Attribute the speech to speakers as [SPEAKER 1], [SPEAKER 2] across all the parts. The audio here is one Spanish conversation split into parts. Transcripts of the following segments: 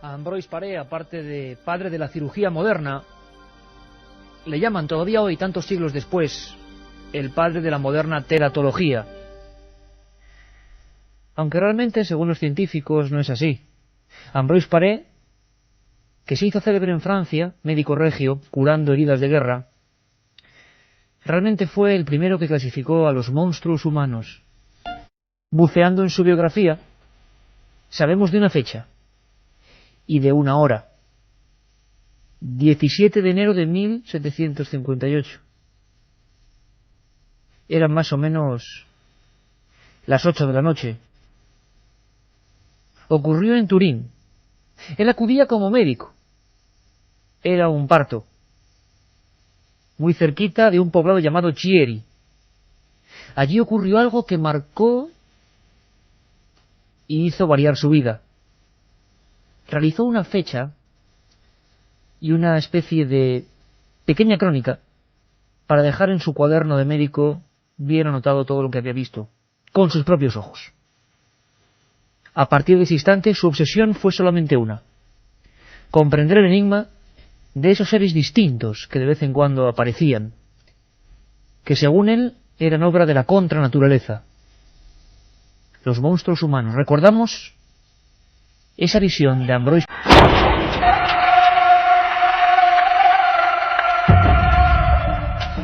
[SPEAKER 1] A Ambroise Paré, aparte de padre de la cirugía moderna, le llaman todavía hoy, tantos siglos después, el padre de la moderna teratología. Aunque realmente, según los científicos, no es así. Ambroise Paré, que se hizo célebre en Francia, médico regio, curando heridas de guerra, realmente fue el primero que clasificó a los monstruos humanos. Buceando en su biografía, sabemos de una fecha y de una hora. 17 de enero de 1758. Eran más o menos las 8 de la noche. Ocurrió en Turín. Él acudía como médico. Era un parto, muy cerquita de un poblado llamado Chieri. Allí ocurrió algo que marcó y hizo variar su vida. Realizó una fecha y una especie de pequeña crónica para dejar en su cuaderno de médico bien anotado todo lo que había visto, con sus propios ojos. A partir de ese instante su obsesión fue solamente una: comprender el enigma de esos seres distintos que de vez en cuando aparecían, que según él eran obra de la contranaturaleza, los monstruos humanos. Recordamos esa visión de Ambroise.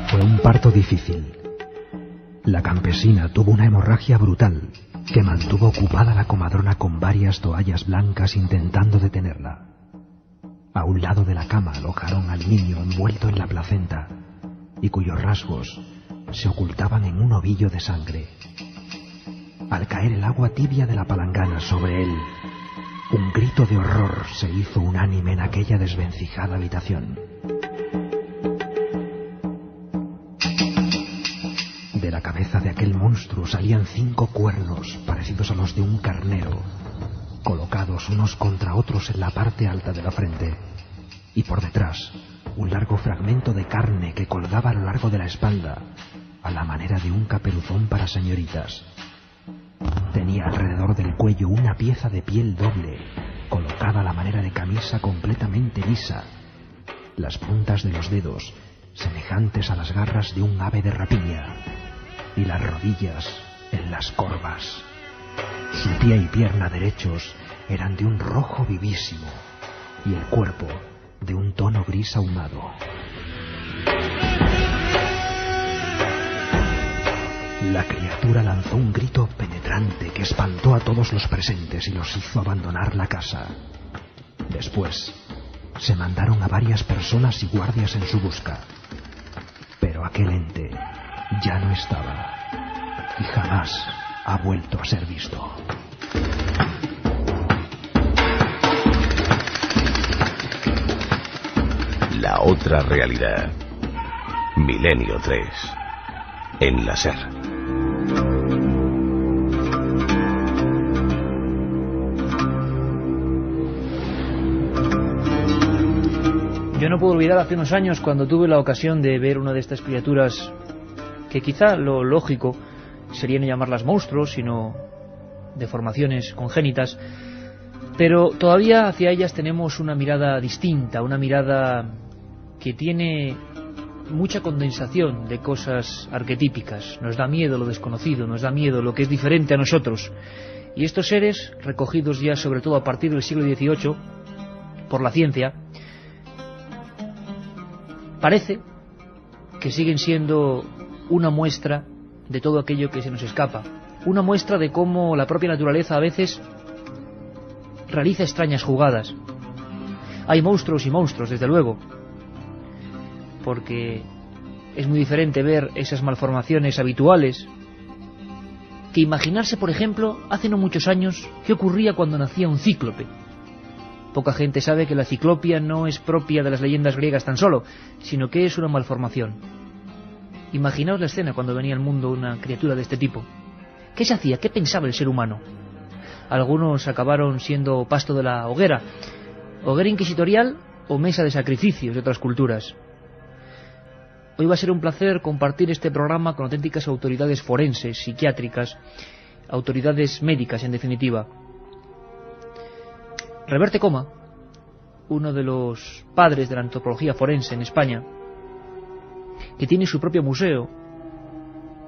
[SPEAKER 2] Fue un parto difícil. La campesina tuvo una hemorragia brutal que mantuvo ocupada la comadrona con varias toallas blancas intentando detenerla. A un lado de la cama alojaron al niño envuelto en la placenta y cuyos rasgos se ocultaban en un ovillo de sangre. Al caer el agua tibia de la palangana sobre él, un grito de horror se hizo unánime en aquella desvencijada habitación. De la cabeza de aquel monstruo salían 5 cuernos parecidos a los de un carnero, colocados unos contra otros en la parte alta de la frente, y por detrás un largo fragmento de carne que colgaba a lo largo de la espalda, a la manera de un caperuzón para señoritas. Tenía alrededor del cuello una pieza de piel doble, colocada a la manera de camisa completamente lisa, las puntas de los dedos semejantes a las garras de un ave de rapiña, y las rodillas en las corvas. Su pie y pierna derechos eran de un rojo vivísimo, y el cuerpo de un tono gris ahumado. La criatura lanzó un grito penetrante que espantó a todos los presentes y los hizo abandonar la casa. Después, se mandaron a varias personas y guardias en su busca. Pero aquel ente ya no estaba y jamás ha vuelto a ser visto.
[SPEAKER 3] La otra realidad. Milenio 3. En la SER.
[SPEAKER 1] Yo no puedo olvidar hace unos años cuando tuve la ocasión de ver una de estas criaturas que quizá lo lógico sería no llamarlas monstruos, sino deformaciones congénitas, pero todavía hacia ellas tenemos una mirada distinta, una mirada que tiene mucha condensación de cosas arquetípicas. Nos da miedo lo desconocido, nos da miedo lo que es diferente a nosotros. Y estos seres, recogidos ya sobre todo a partir del siglo XVIII por la ciencia, parece que siguen siendo una muestra de todo aquello que se nos escapa, una muestra de cómo la propia naturaleza a veces realiza extrañas jugadas. Hay monstruos y monstruos, desde luego, porque es muy diferente ver esas malformaciones habituales que imaginarse, por ejemplo, hace no muchos años, qué ocurría cuando nacía un cíclope. Poca gente sabe que la ciclopia no es propia de las leyendas griegas tan solo, sino que es una malformación. Imaginaos la escena cuando venía al mundo una criatura de este tipo. ¿Qué se hacía? ¿Qué pensaba el ser humano? Algunos acabaron siendo pasto de la hoguera inquisitorial o mesa de sacrificios de otras culturas. Hoy va a ser un placer compartir este programa con auténticas autoridades forenses, psiquiátricas, autoridades médicas en definitiva. Reverte Coma uno de los padres de la antropología forense en España, que tiene su propio museo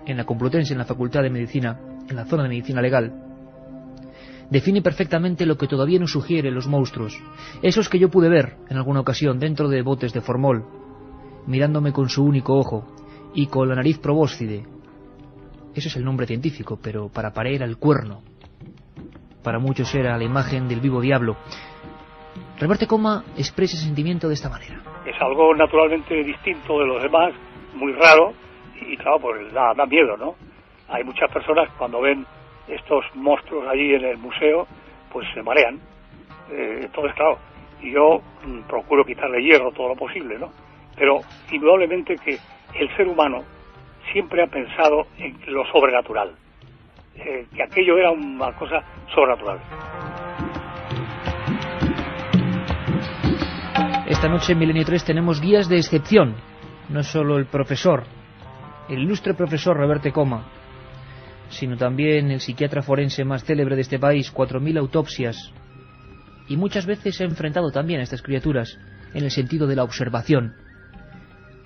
[SPEAKER 1] en la Complutense, en la Facultad de Medicina, en la zona de Medicina Legal, define perfectamente lo que todavía nos sugieren los monstruos, esos que yo pude ver en alguna ocasión dentro de botes de formol, mirándome con su único ojo y con la nariz probóscide. Ese es el nombre científico, pero para Paré era el cuerno. Para muchos era la imagen del vivo diablo. Reverte Coma expresa ese sentimiento de esta manera.
[SPEAKER 4] Es algo naturalmente distinto de los demás, muy raro, y claro, pues da miedo, ¿no? Hay muchas personas cuando ven estos monstruos allí en el museo, pues se marean. Entonces, claro, yo procuro quitarle hierro todo lo posible, ¿no? Pero indudablemente que el ser humano siempre ha pensado en lo sobrenatural, que aquello era una cosa sobrenatural.
[SPEAKER 1] Esta noche en Milenio 3 tenemos guías de excepción, no solo el profesor, el ilustre profesor Reverte Coma, sino también el psiquiatra forense más célebre de este país, 4.000 autopsias, y muchas veces se ha enfrentado también a estas criaturas en el sentido de la observación.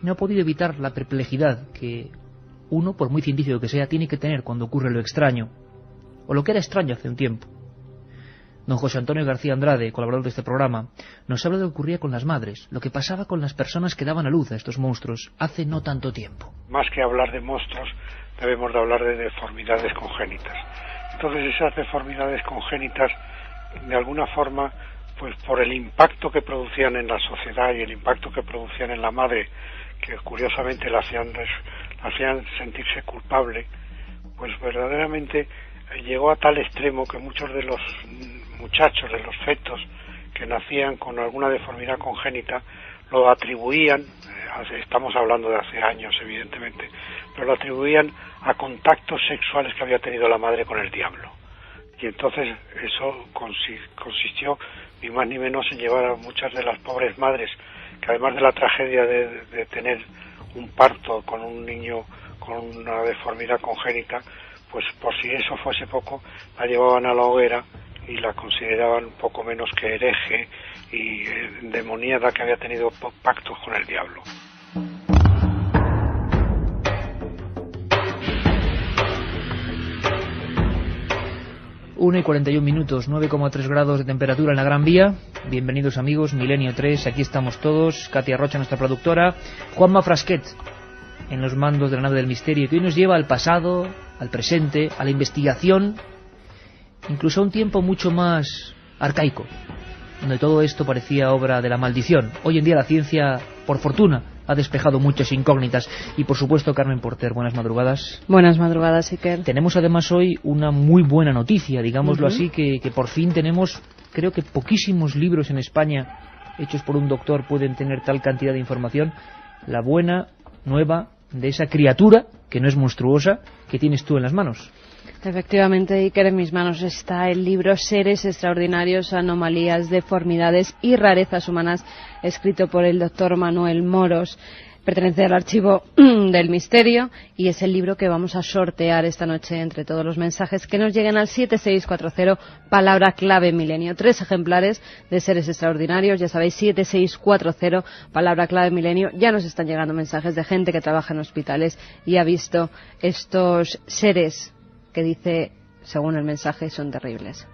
[SPEAKER 1] No ha podido evitar la perplejidad que uno, por muy científico que sea, tiene que tener cuando ocurre lo extraño, o lo que era extraño hace un tiempo. Don José Antonio García Andrade, colaborador de este programa, nos habla de lo que ocurría con las madres, lo que pasaba con las personas que daban a luz a estos monstruos hace no tanto tiempo.
[SPEAKER 5] Más que hablar de monstruos, debemos de hablar de deformidades congénitas. Entonces esas deformidades congénitas, de alguna forma, pues por el impacto que producían en la sociedad y el impacto que producían en la madre, que curiosamente la hacían sentirse culpable, pues verdaderamente llegó a tal extremo que muchos de los muchachos, de los fetos que nacían con alguna deformidad congénita, lo atribuían, estamos hablando de hace años evidentemente, pero lo atribuían a contactos sexuales que había tenido la madre con el diablo. Y entonces eso consistió ni más ni menos en llevar a muchas de las pobres madres, que además de la tragedia de tener un parto con un niño con una deformidad congénita, pues por si eso fuese poco, la llevaban a la hoguera y la consideraban un poco menos que hereje y demoníaca, que había tenido pactos con el diablo.
[SPEAKER 1] Una y 41 minutos, 9,3 grados de temperatura en la Gran Vía. Bienvenidos amigos, Milenio 3, aquí estamos todos. Katia Rocha, nuestra productora. Juanma Frasquet, en los mandos de la nave del misterio, que hoy nos lleva al pasado, al presente, a la investigación, incluso a un tiempo mucho más arcaico, donde todo esto parecía obra de la maldición. Hoy en día la ciencia, por fortuna, ha despejado muchas incógnitas. Y por supuesto, Carmen Porter, buenas madrugadas.
[SPEAKER 6] Buenas madrugadas, Iker.
[SPEAKER 1] Tenemos además hoy una muy buena noticia, digámoslo así, que por fin tenemos, creo que poquísimos libros en España hechos por un doctor pueden tener tal cantidad de información. La buena nueva de esa criatura, que no es monstruosa, que tienes tú en las manos.
[SPEAKER 6] Efectivamente, Iker, en mis manos está el libro Seres extraordinarios, anomalías, deformidades y rarezas humanas, escrito por el doctor Manuel Moros. Pertenece al archivo del misterio y es el libro que vamos a sortear esta noche entre todos los mensajes que nos lleguen al 7640, palabra clave milenio. 3 ejemplares de Seres extraordinarios, ya sabéis, 7640, palabra clave milenio. Ya nos están llegando mensajes de gente que trabaja en hospitales y ha visto estos seres que dice, según el mensaje, son terribles.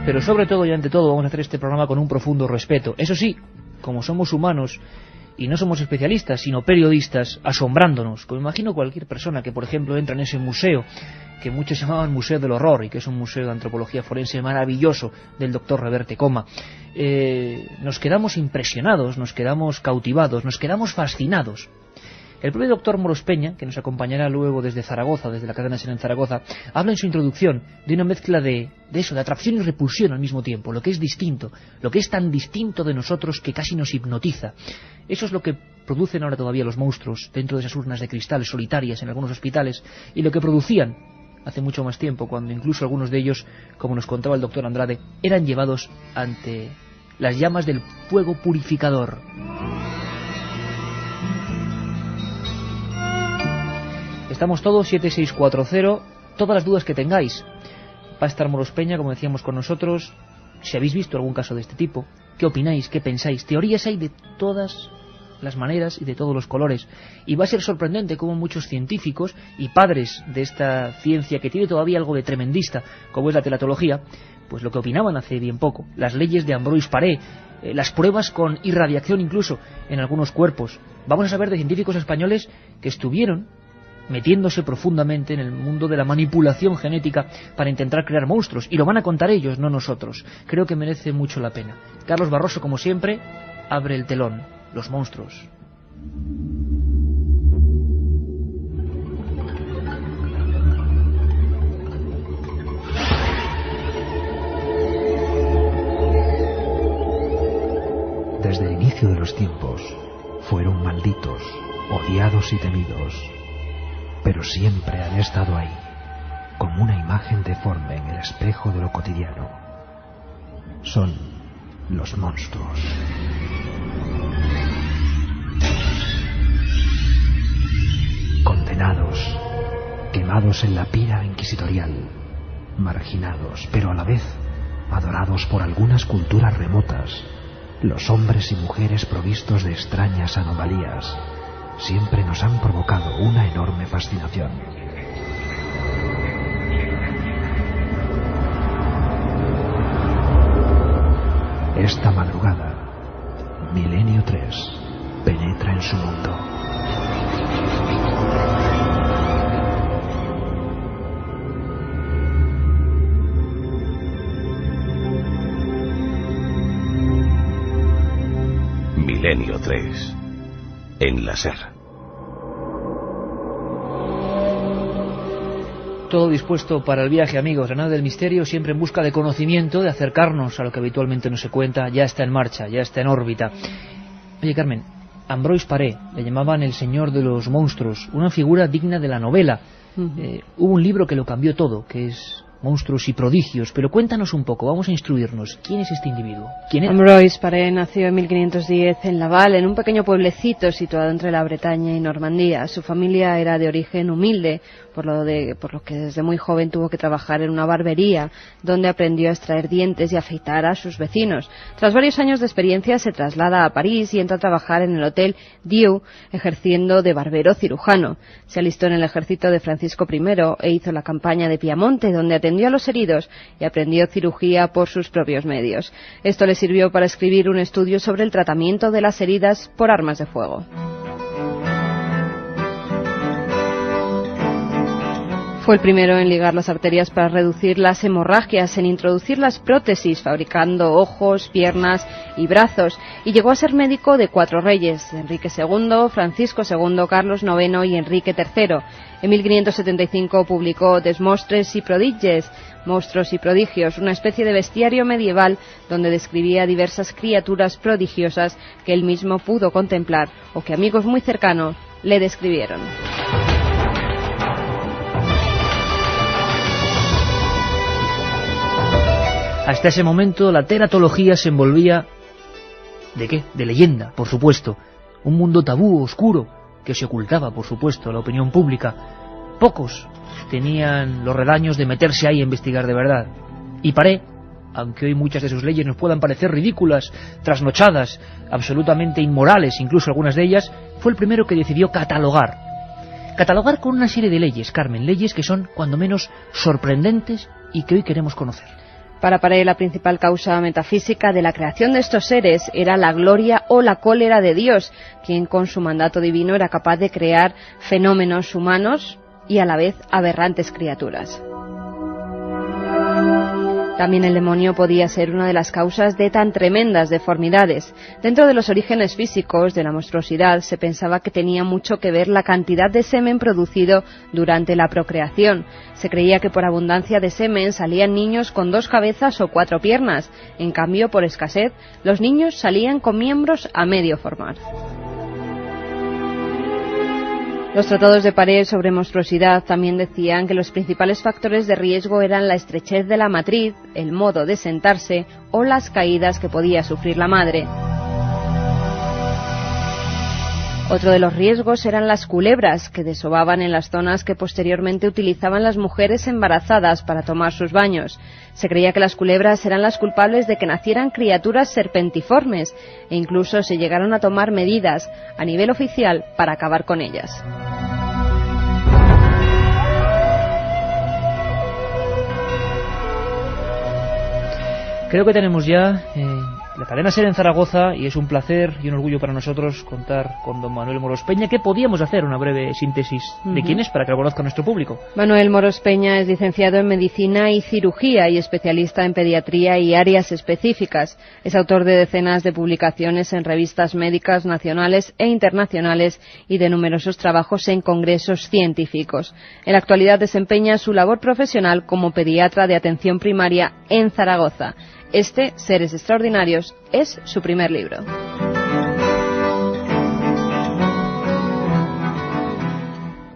[SPEAKER 1] Pero sobre todo y ante todo vamos a hacer este programa con un profundo respeto. Eso sí, como somos humanos y no somos especialistas, sino periodistas, asombrándonos, como imagino cualquier persona que, por ejemplo, entra en ese museo, que muchos llamaban Museo del Horror, y que es un museo de antropología forense maravilloso del doctor Reverte Coma. Nos quedamos impresionados, nos quedamos cautivados, nos quedamos fascinados. El propio doctor Moros Peña, que nos acompañará luego desde Zaragoza, desde la cadena SER en Zaragoza, habla en su introducción de una mezcla de eso, de atracción y repulsión al mismo tiempo, lo que es distinto, lo que es tan distinto de nosotros que casi nos hipnotiza. Eso es lo que producen ahora todavía los monstruos dentro de esas urnas de cristal solitarias en algunos hospitales, y lo que producían hace mucho más tiempo, cuando incluso algunos de ellos, como nos contaba el doctor Andrade, eran llevados ante las llamas del fuego purificador. Estamos todos, 7640, todas las dudas que tengáis. Va a estar Moros Peña, como decíamos, con nosotros. si habéis visto algún caso de este tipo, qué opináis, qué pensáis. Teorías hay de todas las maneras y de todos los colores, y va a ser sorprendente cómo muchos científicos y padres de esta ciencia que tiene todavía algo de tremendista, como es la telatología, pues lo que opinaban hace bien poco, las leyes de Ambroise Paré, las pruebas con irradiación incluso en algunos cuerpos. Vamos a saber de científicos españoles que estuvieron metiéndose profundamente en el mundo de la manipulación genética para intentar crear monstruos, y lo van a contar ellos, no nosotros. Creo que merece mucho la pena. Carlos Barroso, como siempre, abre el telón. Los monstruos.
[SPEAKER 2] Desde el inicio de los tiempos fueron malditos, odiados y temidos, pero siempre han estado ahí, como una imagen deforme en el espejo de lo cotidiano. Son los monstruos. Condenados, quemados en la pira inquisitorial, marginados, pero a la vez adorados por algunas culturas remotas, los hombres y mujeres provistos de extrañas anomalías siempre nos han provocado una enorme fascinación. Esta madrugada, Milenio 3 penetra en su mundo.
[SPEAKER 3] Milenio 3 en la SER.
[SPEAKER 1] Todo dispuesto para el viaje, amigos. La nave del misterio, siempre en busca de conocimiento, de acercarnos a lo que habitualmente no se cuenta, ya está en marcha, ya está en órbita. Oye, Carmen, Ambroise Paré, le llamaban el señor de los monstruos, una figura digna de la novela. Hubo un libro que lo cambió todo, que es Monstruos y prodigios, pero cuéntanos un poco, vamos a instruirnos. ¿Quién es este individuo? ¿Quién era?
[SPEAKER 6] Ambroise Paré nació en 1510 en Laval, en un pequeño pueblecito situado entre la Bretaña y Normandía. Su familia era de origen humilde, por lo que desde muy joven tuvo que trabajar en una barbería, donde aprendió a extraer dientes y afeitar a sus vecinos. Tras varios años de experiencia se traslada a París y entra a trabajar en el Hotel Dieu, ejerciendo de barbero cirujano. Se alistó en el ejército de Francisco I e hizo la campaña de Piamonte, donde atendió a los heridos y aprendió cirugía por sus propios medios. Esto le sirvió para escribir un estudio sobre el tratamiento de las heridas por armas de fuego. Fue el primero en ligar las arterias para reducir las hemorragias, en introducir las prótesis, fabricando ojos, piernas y brazos, y llegó a ser médico de 4 reyes: Enrique II, Francisco II, Carlos IX y Enrique III. En 1575 publicó Des Monstres y Prodiges, Monstruos y Prodigios, una especie de bestiario medieval donde describía diversas criaturas prodigiosas que él mismo pudo contemplar o que amigos muy cercanos le describieron.
[SPEAKER 1] Hasta ese momento la teratología se envolvía... ¿de qué? De leyenda, por supuesto. Un mundo tabú, oscuro, que se ocultaba, por supuesto, a la opinión pública. Pocos tenían los redaños de meterse ahí a investigar de verdad. Y Paré, aunque hoy muchas de sus leyes nos puedan parecer ridículas, trasnochadas, absolutamente inmorales, incluso algunas de ellas, fue el primero que decidió catalogar. Catalogar con una serie de leyes, Carmen, leyes que son, cuando menos, sorprendentes y que hoy queremos conocer.
[SPEAKER 6] Para Paré, la principal causa metafísica de la creación de estos seres era la gloria o la cólera de Dios, quien con su mandato divino era capaz de crear fenómenos humanos y a la vez aberrantes criaturas. También el demonio podía ser una de las causas de tan tremendas deformidades. Dentro de los orígenes físicos de la monstruosidad se pensaba que tenía mucho que ver la cantidad de semen producido durante la procreación. Se creía que por abundancia de semen salían niños con 2 cabezas o 4 piernas. En cambio, por escasez, los niños salían con miembros a medio formar. Los tratados de Paré sobre monstruosidad también decían que los principales factores de riesgo eran la estrechez de la matriz, el modo de sentarse o las caídas que podía sufrir la madre. Otro de los riesgos eran las culebras, que desovaban en las zonas que posteriormente utilizaban las mujeres embarazadas para tomar sus baños. Se creía que las culebras eran las culpables de que nacieran criaturas serpentiformes, e incluso se llegaron a tomar medidas a nivel oficial para acabar con ellas.
[SPEAKER 1] Creo que tenemos ya la cadena SER en Zaragoza, y es un placer y un orgullo para nosotros contar con don Manuel Moros Peña, que podíamos hacer una breve síntesis de quién es para que lo conozca nuestro público.
[SPEAKER 6] Manuel Moros Peña es licenciado en Medicina y Cirugía y especialista en Pediatría y áreas específicas. Es autor de decenas de publicaciones en revistas médicas nacionales e internacionales y de numerosos trabajos en congresos científicos. En la actualidad desempeña su labor profesional como pediatra de atención primaria en Zaragoza. Este, Seres Extraordinarios, es su primer libro.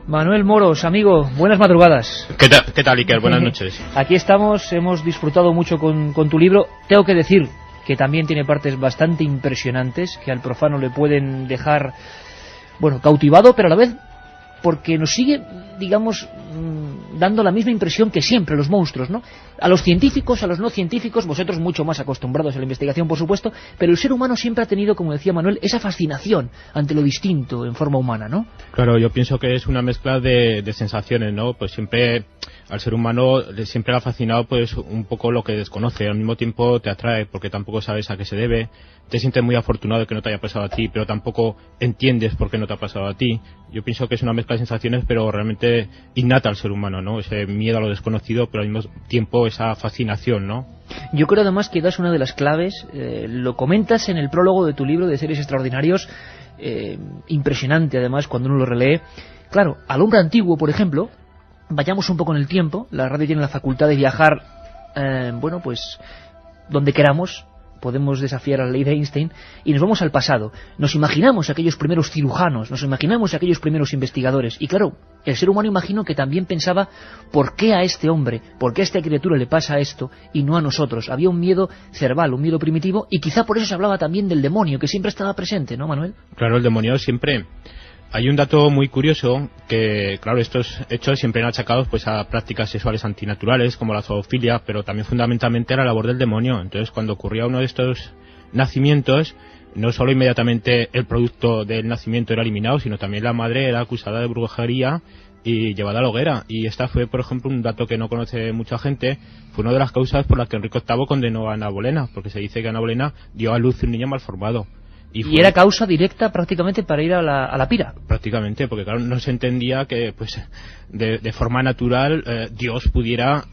[SPEAKER 1] Manuel Moros, amigo, buenas madrugadas.
[SPEAKER 7] ¿Qué tal, Iker? Buenas noches.
[SPEAKER 1] Aquí estamos, hemos disfrutado mucho con tu libro. Tengo que decir que también tiene partes bastante impresionantes que al profano le pueden dejar, bueno, cautivado, pero a la vez porque nos sigue, digamos, dando la misma impresión que siempre los monstruos, ¿no? A los científicos, a los no científicos, vosotros mucho más acostumbrados a la investigación, por supuesto, pero el ser humano siempre ha tenido, como decía Manuel, esa fascinación ante lo distinto en forma humana, ¿no?
[SPEAKER 7] Claro, yo pienso que es una mezcla de sensaciones, ¿no? Pues siempre, al ser humano, siempre le ha fascinado pues un poco lo que desconoce, al mismo tiempo te atrae porque tampoco sabes a qué se debe, te sientes muy afortunado de que no te haya pasado a ti, pero tampoco entiendes por qué no te ha pasado a ti. Yo pienso que es una mezcla de sensaciones, pero realmente innata al ser humano, ¿no? Ese miedo a lo desconocido, pero al mismo tiempo esa fascinación, ¿no?
[SPEAKER 1] Yo creo además que das una de las claves, lo comentas en el prólogo de tu libro de Seres Extraordinarios, impresionante además cuando uno lo relee. Claro, al hombre antiguo, por ejemplo, vayamos un poco en el tiempo, la radio tiene la facultad de viajar, bueno, pues donde queramos, podemos desafiar a la ley de Einstein y nos vamos al pasado. Nos imaginamos aquellos primeros cirujanos, nos imaginamos aquellos primeros investigadores. Y claro, el ser humano imagino que también pensaba ¿por qué a este hombre, por qué a esta criatura le pasa esto y no a nosotros? Había un miedo cerval, un miedo primitivo, y quizá por eso se hablaba también del demonio, que siempre estaba presente, ¿no, Manuel?
[SPEAKER 7] Claro, el demonio siempre. Hay un dato muy curioso que, claro, estos hechos siempre eran achacados pues a prácticas sexuales antinaturales como la zoofilia, pero también fundamentalmente a la labor del demonio. Entonces, cuando ocurría uno de estos nacimientos, no solo inmediatamente el producto del nacimiento era eliminado, sino también la madre era acusada de brujería y llevada a la hoguera. Y esta fue, por ejemplo, un dato que no conoce mucha gente, fue una de las causas por las que Enrique VIII condenó a Ana Bolena, porque se dice que Ana Bolena dio a luz un niño malformado.
[SPEAKER 1] Y era causa directa prácticamente para ir a la pira.
[SPEAKER 7] Prácticamente, porque claro, no se entendía que pues de forma natural Dios pudiera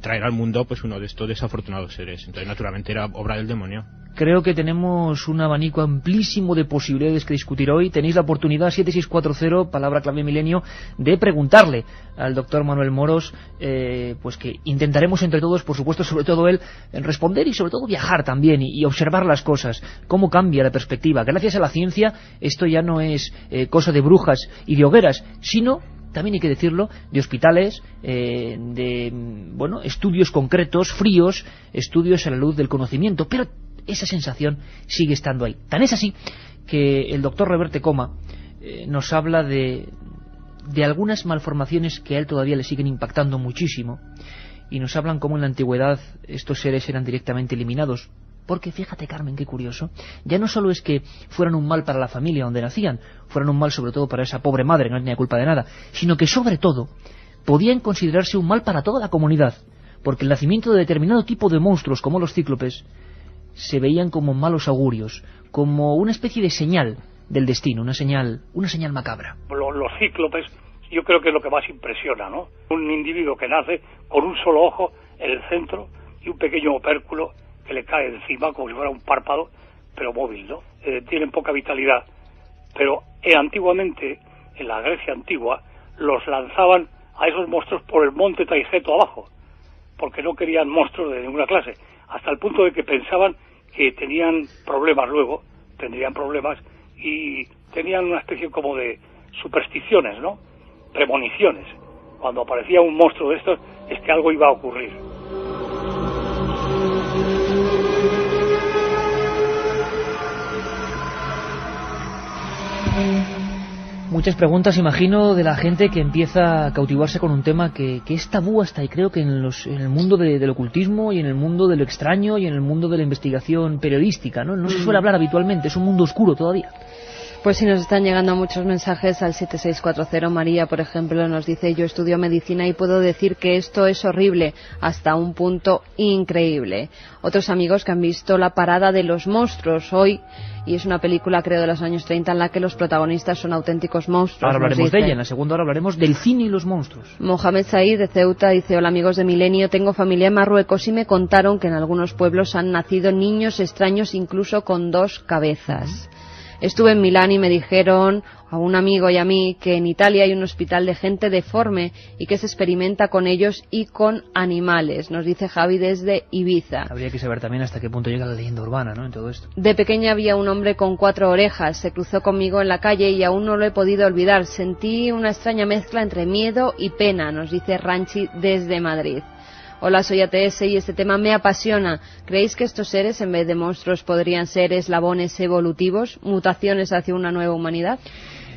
[SPEAKER 7] traer al mundo pues uno de estos desafortunados seres. Entonces, naturalmente, era obra del demonio.
[SPEAKER 1] Creo que tenemos un abanico amplísimo de posibilidades que discutir hoy. Tenéis la oportunidad, 7640, palabra clave milenio, de preguntarle al doctor Manuel Moros, pues que intentaremos entre todos, por supuesto, sobre todo él, responder y sobre todo viajar también y observar las cosas, cómo cambia la perspectiva. Gracias a la ciencia, esto ya no es cosa de brujas y de hogueras, sino, también hay que decirlo, de hospitales, de bueno, estudios concretos, fríos, estudios a la luz del conocimiento, pero esa sensación sigue estando ahí. Tan es así que el doctor Reverte Coma nos habla de algunas malformaciones que a él todavía le siguen impactando muchísimo, y nos hablan cómo en la antigüedad estos seres eran directamente eliminados. Porque fíjate, Carmen, qué curioso, ya no solo es que fueran un mal para la familia donde nacían, fueran un mal sobre todo para esa pobre madre que no tenía culpa de nada, sino que sobre todo podían considerarse un mal para toda la comunidad, porque el nacimiento de determinado tipo de monstruos como los cíclopes se veían como malos augurios, como una especie de señal del destino, una señal macabra.
[SPEAKER 4] Los cíclopes, yo creo que es lo que más impresiona, ¿no? Un individuo que nace con un solo ojo en el centro y un pequeño opérculo que le cae encima como si fuera un párpado, pero móvil, ¿no? Tienen poca vitalidad, pero antiguamente, en la Grecia antigua, los lanzaban a esos monstruos por el monte Taigeto abajo, porque no querían monstruos de ninguna clase, hasta el punto de que pensaban que tenían problemas luego, tendrían problemas, y tenían una especie como de supersticiones, ¿no? Premoniciones. Cuando aparecía un monstruo de estos, es que algo iba a ocurrir.
[SPEAKER 1] Muchas preguntas, imagino, de la gente que empieza a cautivarse con un tema que es tabú hasta, y creo que en el mundo del ocultismo y en el mundo de lo extraño y en el mundo de la investigación periodística, ¿no? No se suele hablar habitualmente, es un mundo oscuro todavía.
[SPEAKER 6] Pues sí, nos están llegando muchos mensajes al 7640. María, por ejemplo, nos dice: yo estudio medicina y puedo decir que esto es horrible hasta un punto increíble. Otros amigos que han visto La parada de los monstruos hoy, y es una película, creo, de los años 30 en la que los protagonistas son auténticos monstruos.
[SPEAKER 1] Ahora hablaremos de ella, en la segunda hora hablaremos del cine y los monstruos.
[SPEAKER 6] Mohamed Said de Ceuta dice: hola amigos de Milenio, tengo familia en Marruecos y me contaron que en algunos pueblos han nacido niños extraños incluso con 2 cabezas. Estuve en Milán y me dijeron, a un amigo y a mí, que en Italia hay un hospital de gente deforme y que se experimenta con ellos y con animales. Nos dice Javi desde Ibiza.
[SPEAKER 1] Habría que saber también hasta qué punto llega la leyenda urbana, ¿no?, en todo esto.
[SPEAKER 6] De pequeña había un hombre con 4 orejas. Se cruzó conmigo en la calle y aún no lo he podido olvidar. Sentí una extraña mezcla entre miedo y pena, nos dice Ranchi desde Madrid. Hola, soy ATS y este tema me apasiona. ¿Creéis que estos seres, en vez de monstruos, podrían ser eslabones evolutivos, mutaciones hacia una nueva humanidad?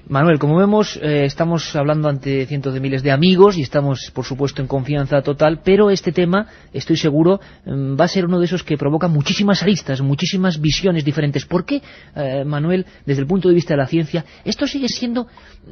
[SPEAKER 1] Manuel, como vemos, estamos hablando ante cientos de miles de amigos y estamos, por supuesto, en confianza total, pero este tema, estoy seguro, va a ser uno de esos que provoca muchísimas aristas, muchísimas visiones diferentes. ¿Por qué, Manuel, desde el punto de vista de la ciencia, esto sigue siendo,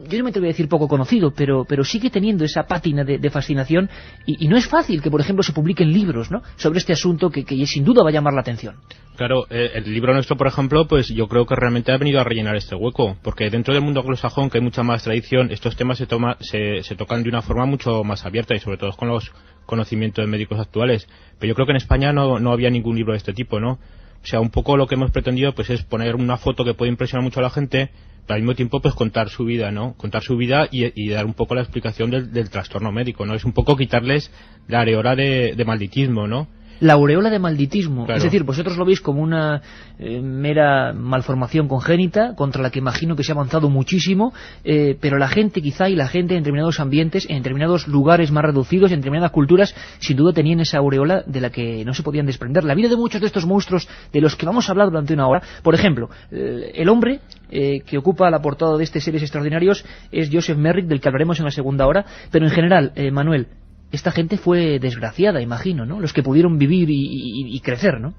[SPEAKER 1] yo no me atrevo a decir poco conocido, pero sigue teniendo esa pátina de fascinación y no es fácil que, por ejemplo, se publiquen libros, ¿no?, sobre este asunto que sin duda va a llamar la atención?
[SPEAKER 7] Claro, el libro nuestro, por ejemplo, pues yo creo que realmente ha venido a rellenar este hueco, porque dentro del mundo anglosajón, que hay mucha más tradición, estos temas se tocan de una forma mucho más abierta y sobre todo con los conocimientos de médicos actuales. Pero yo creo que en España no había ningún libro de este tipo, ¿no? O sea, un poco lo que hemos pretendido pues es poner una foto que puede impresionar mucho a la gente, pero al mismo tiempo pues contar su vida, ¿no? Contar su vida y dar un poco la explicación del trastorno médico, ¿no? Es un poco quitarles la aureola de malditismo, ¿no?
[SPEAKER 1] La aureola de malditismo,
[SPEAKER 7] claro.
[SPEAKER 1] Es decir, vosotros lo veis como una mera malformación congénita contra la que imagino que se ha avanzado muchísimo, pero la gente quizá, y la gente en determinados ambientes, en determinados lugares más reducidos, en determinadas culturas, sin duda tenían esa aureola de la que no se podían desprender. La vida de muchos de estos monstruos de los que vamos a hablar durante una hora, por ejemplo, el hombre que ocupa la portada de este Seres Extraordinarios es Joseph Merrick, del que hablaremos en la segunda hora, pero en general, Manuel, esta gente fue desgraciada, imagino, ¿no? Los que pudieron vivir y crecer, ¿no?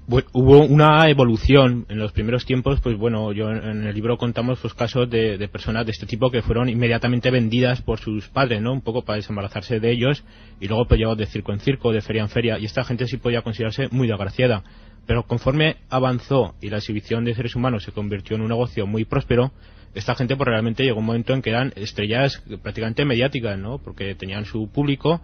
[SPEAKER 7] Bueno, hubo una evolución en los primeros tiempos, pues bueno, yo en el libro contamos pues casos de personas de este tipo que fueron inmediatamente vendidas por sus padres, ¿no? Un poco para desembarazarse de ellos y luego pues llevados de circo en circo, de feria en feria, y esta gente sí podía considerarse muy desgraciada. Pero conforme avanzó y la exhibición de seres humanos se convirtió en un negocio muy próspero, esta gente pues realmente llegó un momento en que eran estrellas prácticamente mediáticas, ¿no? Porque tenían su público,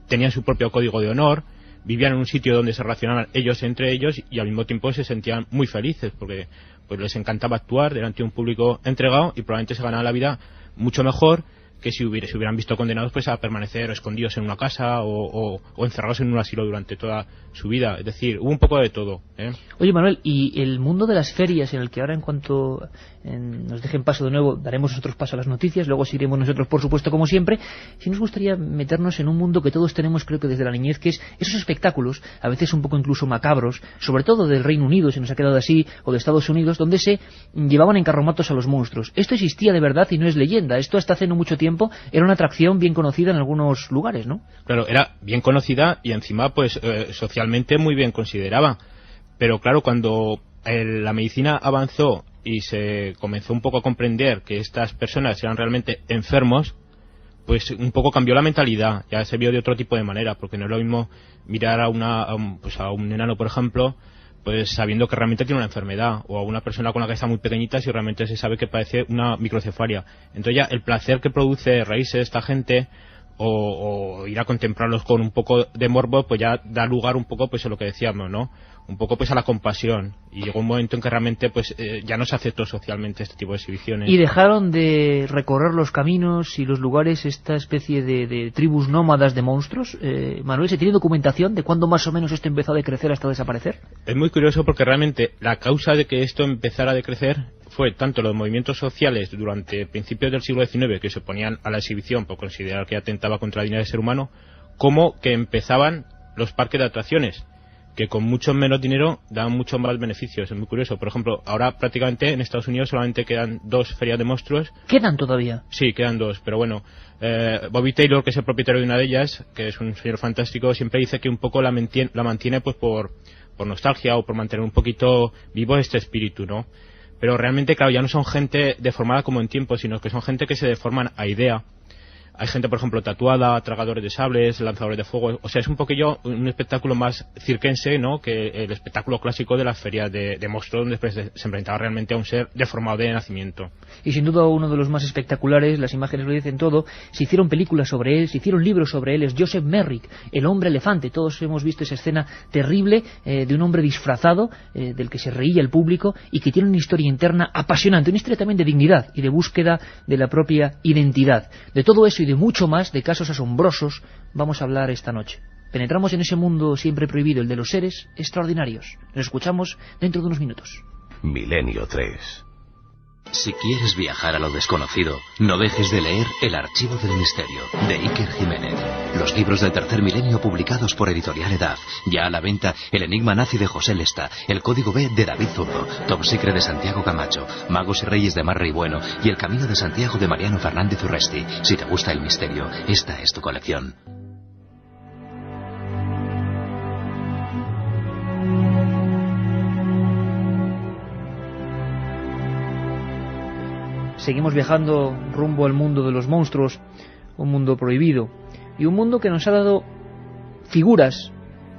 [SPEAKER 7] tenían su propio código de honor, vivían en un sitio donde se relacionaban ellos entre ellos y al mismo tiempo se sentían muy felices porque pues les encantaba actuar delante de un público entregado y probablemente se ganaban la vida mucho mejor que si hubieran visto condenados pues a permanecer escondidos en una casa o encerrados en un asilo durante toda su vida. Es decir, hubo un poco de todo, ¿eh?
[SPEAKER 1] Oye, Manuel, y el mundo de las ferias, en el que ahora en cuanto nos dejen paso de nuevo, daremos nosotros paso a las noticias, luego seguiremos nosotros, por supuesto, como siempre, sí nos gustaría meternos en un mundo que todos tenemos, creo que desde la niñez, que es esos espectáculos, a veces un poco incluso macabros, sobre todo del Reino Unido, se nos ha quedado así, o de Estados Unidos, donde se llevaban en carromatos a los monstruos. Esto existía de verdad y no es leyenda. Esto hasta hace no mucho tiempo era una atracción bien conocida en algunos lugares, ¿no?
[SPEAKER 7] Claro, era bien conocida y encima pues socialmente muy bien considerada. Pero claro, cuando la medicina avanzó y se comenzó un poco a comprender que estas personas eran realmente enfermos, pues un poco cambió la mentalidad, ya se vio de otro tipo de manera, porque no es lo mismo mirar a un enano, por ejemplo, pues sabiendo que realmente tiene una enfermedad, o a una persona con la cabeza muy pequeñita si realmente se sabe que padece una microcefalia. Entonces ya el placer que produce reírse de esta gente o ir a contemplarlos con un poco de morbo, pues ya da lugar un poco pues a lo que decíamos, ¿no? Un poco pues a la compasión, y llegó un momento en que realmente pues ya no se aceptó socialmente este tipo de exhibiciones.
[SPEAKER 1] Y dejaron de recorrer los caminos y los lugares esta especie de tribus nómadas de monstruos. Manuel, ¿se tiene documentación de cuándo más o menos esto empezó a decrecer hasta desaparecer?
[SPEAKER 7] Es muy curioso porque realmente la causa de que esto empezara a decrecer fue tanto los movimientos sociales durante principios del siglo XIX que se oponían a la exhibición por considerar que atentaba contra la dignidad del ser humano, como que empezaban los parques de atracciones. que con mucho menos dinero dan mucho más beneficios. Es muy curioso. Por ejemplo, ahora prácticamente en Estados Unidos solamente quedan 2 ferias de monstruos.
[SPEAKER 1] ¿Quedan todavía?
[SPEAKER 7] Sí, quedan 2, pero bueno, Bobby Taylor, que es el propietario de una de ellas, que es un señor fantástico, siempre dice que un poco la mantiene pues por nostalgia o por mantener un poquito vivo este espíritu, ¿no? Pero realmente, claro, ya no son gente deformada como en tiempo, sino que son gente que se deforman a idea. Hay gente, por ejemplo, tatuada, tragadores de sables, lanzadores de fuego. O sea, es un poquillo un espectáculo más circense, ¿no?, que el espectáculo clásico de las ferias de monstruos, donde se enfrentaba realmente a un ser deformado de nacimiento.
[SPEAKER 1] Y sin duda uno de los más espectaculares, las imágenes lo dicen todo. Se hicieron películas sobre él, se hicieron libros sobre él. Es Joseph Merrick, el hombre elefante. Todos hemos visto esa escena terrible de un hombre disfrazado, del que se reía el público, y que tiene una historia interna apasionante, una historia también de dignidad y de búsqueda de la propia identidad. De todo eso y de mucho más, de casos asombrosos, vamos a hablar esta noche. Penetramos en ese mundo siempre prohibido, el de los seres extraordinarios. Nos escuchamos dentro de unos minutos.
[SPEAKER 3] Milenio 3.
[SPEAKER 8] Si quieres viajar a lo desconocido, no dejes de leer El Archivo del Misterio, de Iker Jiménez. Los libros del tercer milenio publicados por Editorial Edad. Ya a la venta El Enigma Nazi de José Lesta, El Código B de David Zurdo, Top Secret de Santiago Camacho, Magos y Reyes de Marrey Bueno y El Camino de Santiago de Mariano Fernández Urresti. Si te gusta el misterio, esta es tu colección.
[SPEAKER 1] Seguimos viajando rumbo al mundo de los monstruos, un mundo prohibido, y un mundo que nos ha dado figuras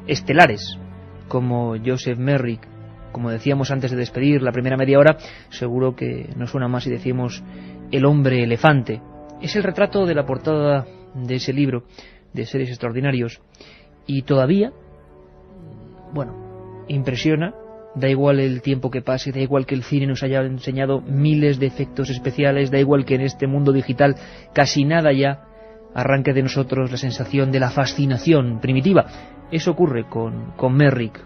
[SPEAKER 1] estelares, como Joseph Merrick. Como decíamos antes de despedir la primera media hora, seguro que nos suena más si decimos el hombre elefante. Es el retrato de la portada de ese libro, de Seres Extraordinarios, y todavía, bueno, impresiona. Da igual el tiempo que pase, da igual que el cine nos haya enseñado miles de efectos especiales, da igual que en este mundo digital casi nada ya arranque de nosotros la sensación de la fascinación primitiva. Eso ocurre con Merrick.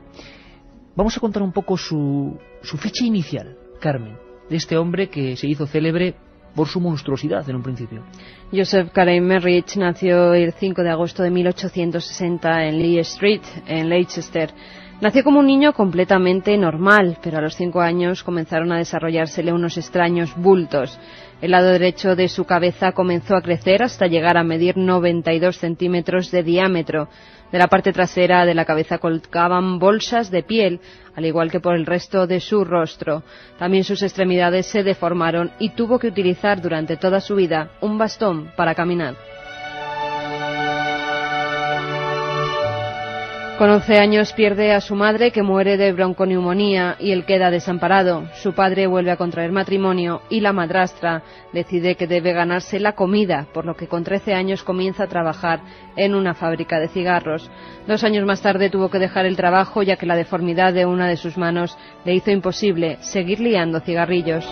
[SPEAKER 1] Vamos a contar un poco su fecha inicial, Carmen, de este hombre que se hizo célebre por su monstruosidad en un principio.
[SPEAKER 6] Joseph Carey Merrick nació el 5 de agosto de 1860 en Lee Street, en Leicester. Nació como un niño completamente normal, pero a los 5 años comenzaron a desarrollársele unos extraños bultos. El lado derecho de su cabeza comenzó a crecer hasta llegar a medir 92 centímetros de diámetro. De la parte trasera de la cabeza colgaban bolsas de piel, al igual que por el resto de su rostro. También sus extremidades se deformaron y tuvo que utilizar durante toda su vida un bastón para caminar. Con 11 años pierde a su madre, que muere de bronconeumonía, y él queda desamparado. Su padre vuelve a contraer matrimonio y la madrastra decide que debe ganarse la comida, por lo que con 13 años comienza a trabajar en una fábrica de cigarros. 2 años más tarde tuvo que dejar el trabajo, ya que la deformidad de una de sus manos le hizo imposible seguir liando cigarrillos.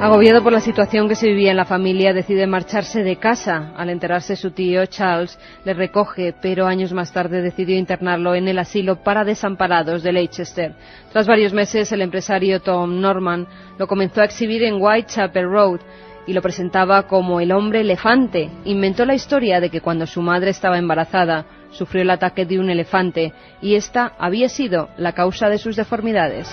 [SPEAKER 6] Agobiado por la situación que se vivía en la familia, decide marcharse de casa. Al enterarse, su tío Charles le recoge, pero años más tarde decidió internarlo en el asilo para desamparados de Leicester. Tras varios meses, el empresario Tom Norman lo comenzó a exhibir en Whitechapel Road y lo presentaba como el hombre elefante. Inventó la historia de que cuando su madre estaba embarazada, sufrió el ataque de un elefante, y esta había sido la causa de sus deformidades.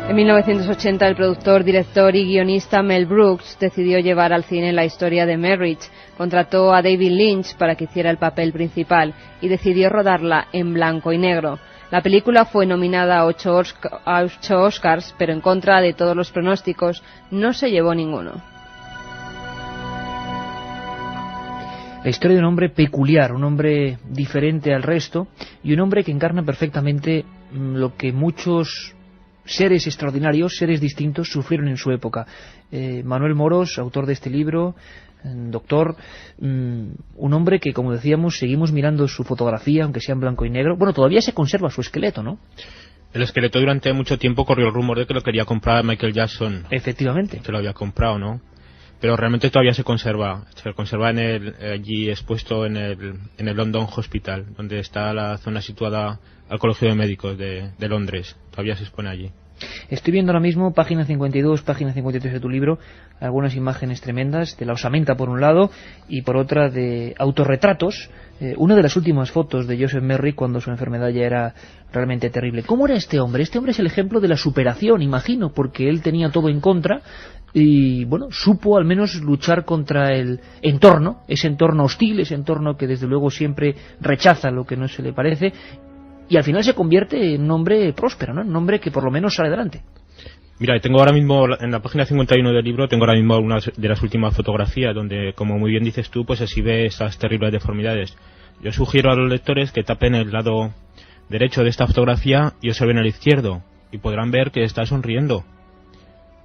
[SPEAKER 6] En 1980 el productor, director y guionista Mel Brooks decidió llevar al cine la historia de Merrick. Contrató a David Lynch para que hiciera el papel principal y decidió rodarla en blanco y negro. La película fue nominada a 8 Oscars, pero en contra de todos los pronósticos no se llevó ninguno.
[SPEAKER 1] La historia de un hombre peculiar, un hombre diferente al resto y un hombre que encarna perfectamente lo que muchos seres extraordinarios, seres distintos, sufrieron en su época. Manuel Moros, autor de este libro, doctor, un hombre que, como decíamos, seguimos mirando su fotografía, aunque sea en blanco y negro. Bueno, todavía se conserva su esqueleto, ¿no?
[SPEAKER 7] El esqueleto durante mucho tiempo corrió el rumor de que lo quería comprar Michael Jackson.
[SPEAKER 1] Efectivamente.
[SPEAKER 7] Se lo había comprado, ¿no? Pero realmente todavía se conserva allí expuesto en el London Hospital, donde está la zona situada al Colegio de Médicos de Londres. Todavía se expone allí.
[SPEAKER 1] Estoy viendo ahora mismo página 52, página 53 de tu libro, algunas imágenes tremendas de la osamenta por un lado y por otra de autorretratos. Una de las últimas fotos de Joseph Merrick cuando su enfermedad ya era realmente terrible. ¿Cómo era este hombre? Este hombre es el ejemplo de la superación, imagino, porque él tenía todo en contra y, bueno, supo al menos luchar contra el entorno, ese entorno hostil, ese entorno que desde luego siempre rechaza lo que no se le parece. Y al final se convierte en un hombre próspero, ¿no? Un hombre que por lo menos sale adelante.
[SPEAKER 7] Mira, tengo ahora mismo, en la página 51 del libro, tengo ahora mismo una de las últimas fotografías donde, como muy bien dices tú, pues así ve estas terribles deformidades. Yo sugiero a los lectores que tapen el lado derecho de esta fotografía y observen el izquierdo, y podrán ver que está sonriendo.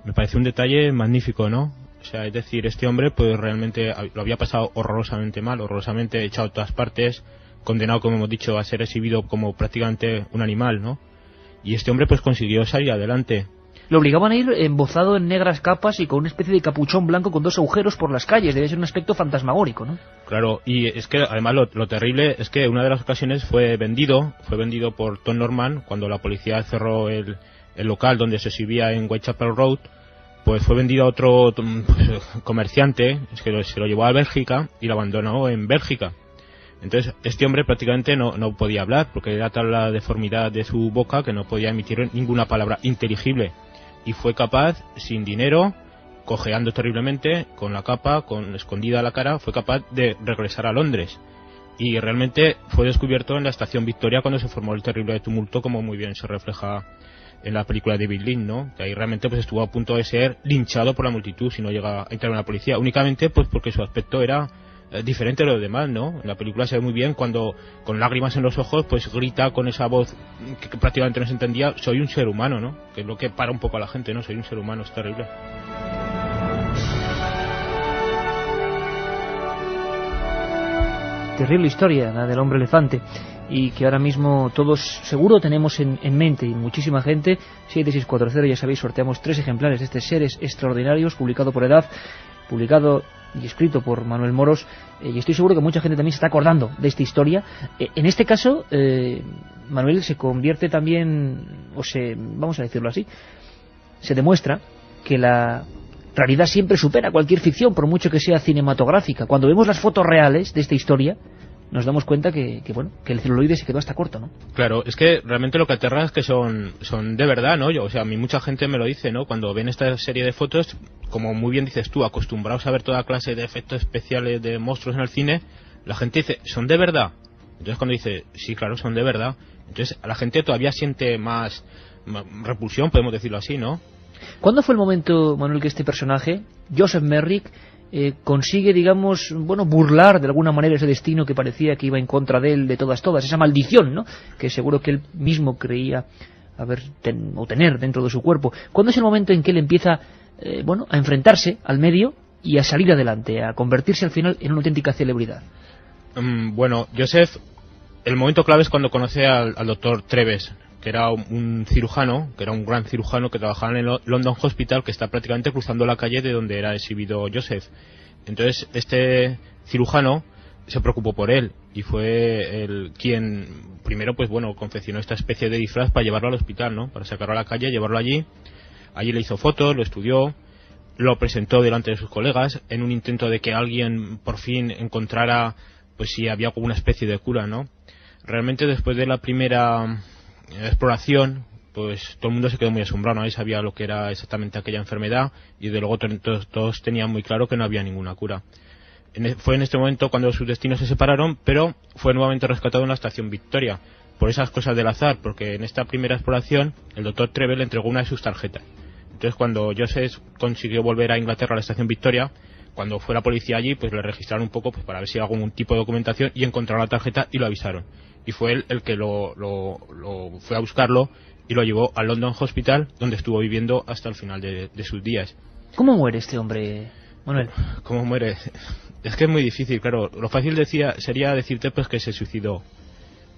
[SPEAKER 7] Me parece un detalle magnífico, ¿no? O sea, es decir, este hombre pues realmente lo había pasado horrorosamente mal, horrorosamente echado a todas partes, condenado, como hemos dicho, a ser exhibido como prácticamente un animal, ¿no? Y este hombre pues consiguió salir adelante.
[SPEAKER 1] Lo obligaban a ir embozado en negras capas y con una especie de capuchón blanco con 2 agujeros por las calles. Debe ser un aspecto fantasmagórico, ¿no?
[SPEAKER 7] Claro, y es que además lo terrible es que una de las ocasiones fue vendido por Tom Norman cuando la policía cerró el local donde se exhibía en Whitechapel Road. Pues fue vendido a otro comerciante, es que se lo llevó a Bélgica y lo abandonó en Bélgica. Entonces este hombre prácticamente no podía hablar porque era tal la deformidad de su boca que no podía emitir ninguna palabra inteligible, y fue capaz, sin dinero, cojeando terriblemente, con la capa, con escondida la cara, fue capaz de regresar a Londres, y realmente fue descubierto en la estación Victoria cuando se formó el terrible tumulto, como muy bien se refleja en la película de David Lynch, ¿no? Que ahí realmente pues estuvo a punto de ser linchado por la multitud si no llega a entrar en la policía, únicamente pues porque su aspecto era diferente a lo demás, ¿no? En la película se ve muy bien cuando, con lágrimas en los ojos, pues grita con esa voz que prácticamente no se entendía: soy un ser humano, ¿no? Que es lo que para un poco a la gente, ¿no? Soy un ser humano, es terrible.
[SPEAKER 1] Terrible historia, la del hombre elefante, y que ahora mismo todos seguro tenemos en mente, y muchísima gente. 7640, ya sabéis, sorteamos 3 ejemplares de este Seres Extraordinarios, publicado por EDAF, publicado y escrito por Manuel Moros, y estoy seguro que mucha gente también se está acordando de esta historia. En este caso, Manuel, se convierte también, vamos a decirlo así, se demuestra que la realidad siempre supera cualquier ficción, por mucho que sea cinematográfica. Cuando vemos las fotos reales de esta historia, nos damos cuenta que el celuloide se quedó hasta corto, ¿no?
[SPEAKER 7] Claro, es que realmente lo que aterra es que son de verdad, ¿no? O sea, a mí mucha gente me lo dice, ¿no? Cuando ven esta serie de fotos, como muy bien dices tú, acostumbrados a ver toda clase de efectos especiales de monstruos en el cine, la gente dice, ¿son de verdad? Entonces cuando dice, sí, claro, son de verdad, entonces la gente todavía siente más repulsión, podemos decirlo así, ¿no?
[SPEAKER 1] ¿Cuándo fue el momento, Manuel, que este personaje, Joseph Merrick, consigue, digamos, burlar de alguna manera ese destino que parecía que iba en contra de él, de todas, esa maldición, ¿no?, que seguro que él mismo creía tener dentro de su cuerpo? ¿Cuándo es el momento en que él empieza, a enfrentarse al medio y a salir adelante, a convertirse al final en una auténtica celebridad?
[SPEAKER 7] Bueno, Joseph, el momento clave es cuando conoce al doctor Treves, que era un cirujano, que era un gran cirujano que trabajaba en el London Hospital, que está prácticamente cruzando la calle de donde era exhibido Joseph. Entonces este cirujano se preocupó por él y fue el quien primero confeccionó esta especie de disfraz para llevarlo al hospital, ¿no? Para sacarlo a la calle, llevarlo allí. Allí le hizo fotos, lo estudió, lo presentó delante de sus colegas en un intento de que alguien por fin encontrara pues si había alguna especie de cura, ¿no? Realmente después de la primera exploración, pues todo el mundo se quedó muy asombrado, nadie sabía lo que era exactamente aquella enfermedad y de luego todos tenían muy claro que no había ninguna cura. Fue en este momento cuando sus destinos se separaron, pero fue nuevamente rescatado en la estación Victoria, por esas cosas del azar, porque en esta primera exploración el doctor Treves le entregó una de sus tarjetas. Entonces cuando Joseph consiguió volver a Inglaterra a la estación Victoria, cuando fue la policía allí, pues le registraron un poco para ver si había algún tipo de documentación y encontraron la tarjeta y lo avisaron. Y fue él el que lo fue a buscarlo y lo llevó al London Hospital, donde estuvo viviendo hasta el final de sus días.
[SPEAKER 1] ¿Cómo muere este hombre, Manuel?
[SPEAKER 7] ¿Cómo muere? Es que es muy difícil, claro. Lo fácil sería decirte pues que se suicidó,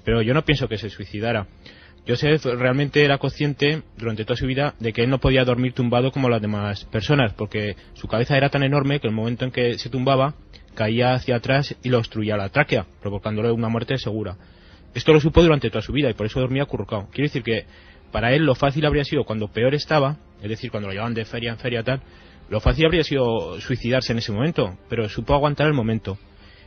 [SPEAKER 7] pero yo no pienso que se suicidara. Joseph realmente era consciente durante toda su vida de que él no podía dormir tumbado como las demás personas, porque su cabeza era tan enorme que el momento en que se tumbaba caía hacia atrás y lo obstruía la tráquea, provocándole una muerte segura. Esto lo supo durante toda su vida y por eso dormía acurrucado. Quiere decir que para él lo fácil habría sido, cuando peor estaba, es decir, cuando lo llevaban de feria en feria tal, lo fácil habría sido suicidarse en ese momento, pero supo aguantar el momento.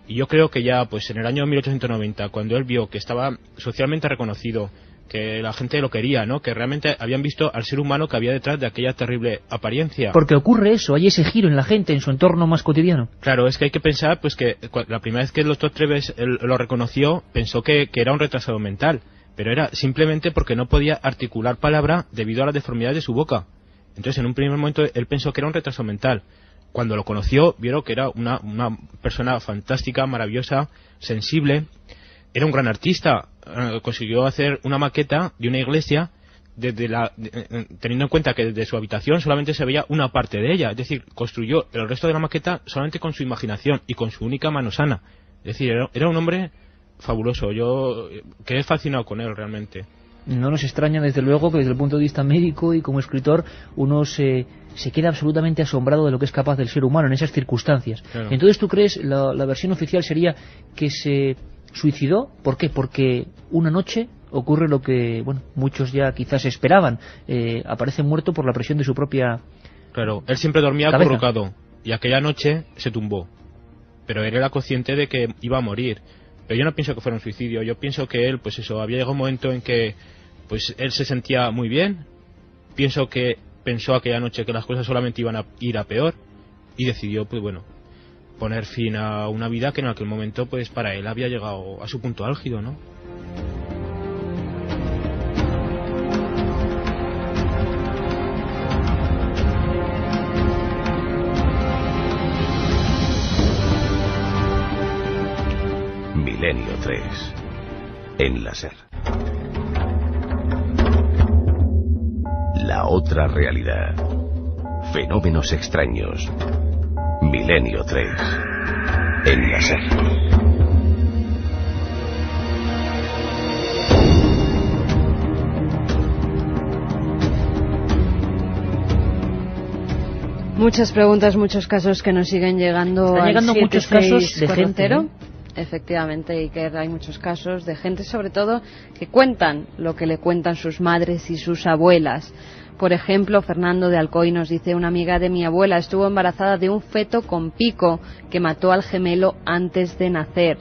[SPEAKER 7] Y yo creo que ya, pues en el año 1890, cuando él vio que estaba socialmente reconocido, que la gente lo quería, ¿no? Que realmente habían visto al ser humano que había detrás de aquella terrible apariencia.
[SPEAKER 1] Porque ocurre eso, hay ese giro en la gente, en su entorno más cotidiano.
[SPEAKER 7] Claro, es que hay que pensar, pues que la primera vez que el doctor Treves lo reconoció, pensó que era un retrasado mental, pero era simplemente porque no podía articular palabra debido a la deformidad de su boca. Entonces, en un primer momento, él pensó que era un retraso mental. Cuando lo conoció, vieron que era una persona fantástica, maravillosa, sensible. Era un gran artista. Consiguió hacer una maqueta de una iglesia teniendo en cuenta que desde su habitación solamente se veía una parte de ella. Es decir, construyó el resto de la maqueta solamente con su imaginación y con su única mano sana. Es decir, era un hombre fabuloso. Yo quedé fascinado con él realmente.
[SPEAKER 1] No nos extraña, desde luego, que desde el punto de vista médico y como escritor uno se queda absolutamente asombrado de lo que es capaz del ser humano en esas circunstancias. Claro. Entonces, ¿tú crees, la versión oficial sería que se suicidó? ¿Por qué? Porque una noche ocurre lo que, bueno, muchos ya quizás esperaban. Aparece muerto por la presión de su propia...
[SPEAKER 7] Claro, él siempre dormía acurrucado y aquella noche se tumbó. Pero él era consciente de que iba a morir. Pero yo no pienso que fuera un suicidio. Yo pienso que él, pues eso, había llegado un momento en que pues él se sentía muy bien. Pienso que pensó aquella noche que las cosas solamente iban a ir a peor y decidió, pues bueno, poner fin a una vida que en aquel momento, pues para él había llegado a su punto álgido, ¿no?
[SPEAKER 3] Milenio 3 en la SER. La otra realidad. Fenómenos extraños. Milenio 3 en la SER.
[SPEAKER 6] Muchas preguntas, muchos casos que nos siguen llegando.
[SPEAKER 1] Están llegando muchos casos de gente, ¿no?
[SPEAKER 6] Efectivamente, Iker, hay muchos casos de gente, sobre todo, que cuentan lo que le cuentan sus madres y sus abuelas. Por ejemplo, Fernando de Alcoy nos dice: una amiga de mi abuela estuvo embarazada de un feto con pico que mató al gemelo antes de nacer.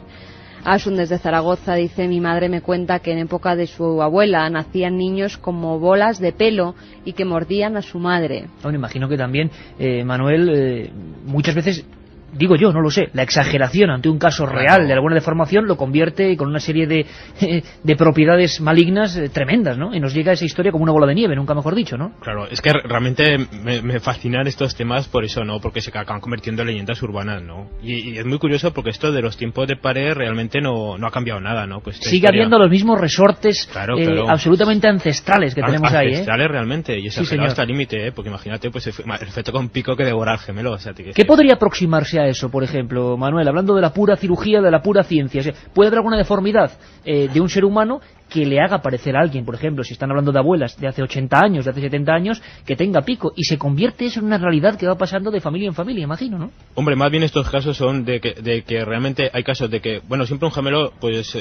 [SPEAKER 6] Asun desde Zaragoza dice: mi madre me cuenta que en época de su abuela nacían niños como bolas de pelo y que mordían a su madre.
[SPEAKER 1] Bueno, imagino que también, Manuel, muchas veces... Digo yo, no lo sé, la exageración ante un caso real de alguna deformación lo convierte con una serie de propiedades malignas tremendas, ¿no? Y nos llega esa historia como una bola de nieve, nunca mejor dicho, ¿no?
[SPEAKER 7] Claro, es que realmente me fascinan estos temas por eso, ¿no? Porque se acaban convirtiendo en leyendas urbanas, ¿no? Y es muy curioso porque esto de los tiempos de pared realmente no ha cambiado nada, ¿no? Pues
[SPEAKER 1] sigue habiendo los mismos resortes absolutamente ancestrales que tenemos ahí, ¿eh?
[SPEAKER 7] Ancestrales realmente, y exagerado hasta el límite, ¿eh? Porque imagínate, pues el feto con pico que devora al gemelo, o sea,
[SPEAKER 1] ¿qué podría aproximarse a eso, por ejemplo, Manuel, hablando de la pura cirugía, de la pura ciencia? ¿Puede haber alguna deformidad de un ser humano que le haga parecer a alguien, por ejemplo, si están hablando de abuelas de hace 80 años, de hace 70 años, que tenga pico, y se convierte eso en una realidad que va pasando de familia en familia, imagino, ¿no?
[SPEAKER 7] Hombre, más bien estos casos son de que realmente hay casos de que, bueno, siempre un gemelo pues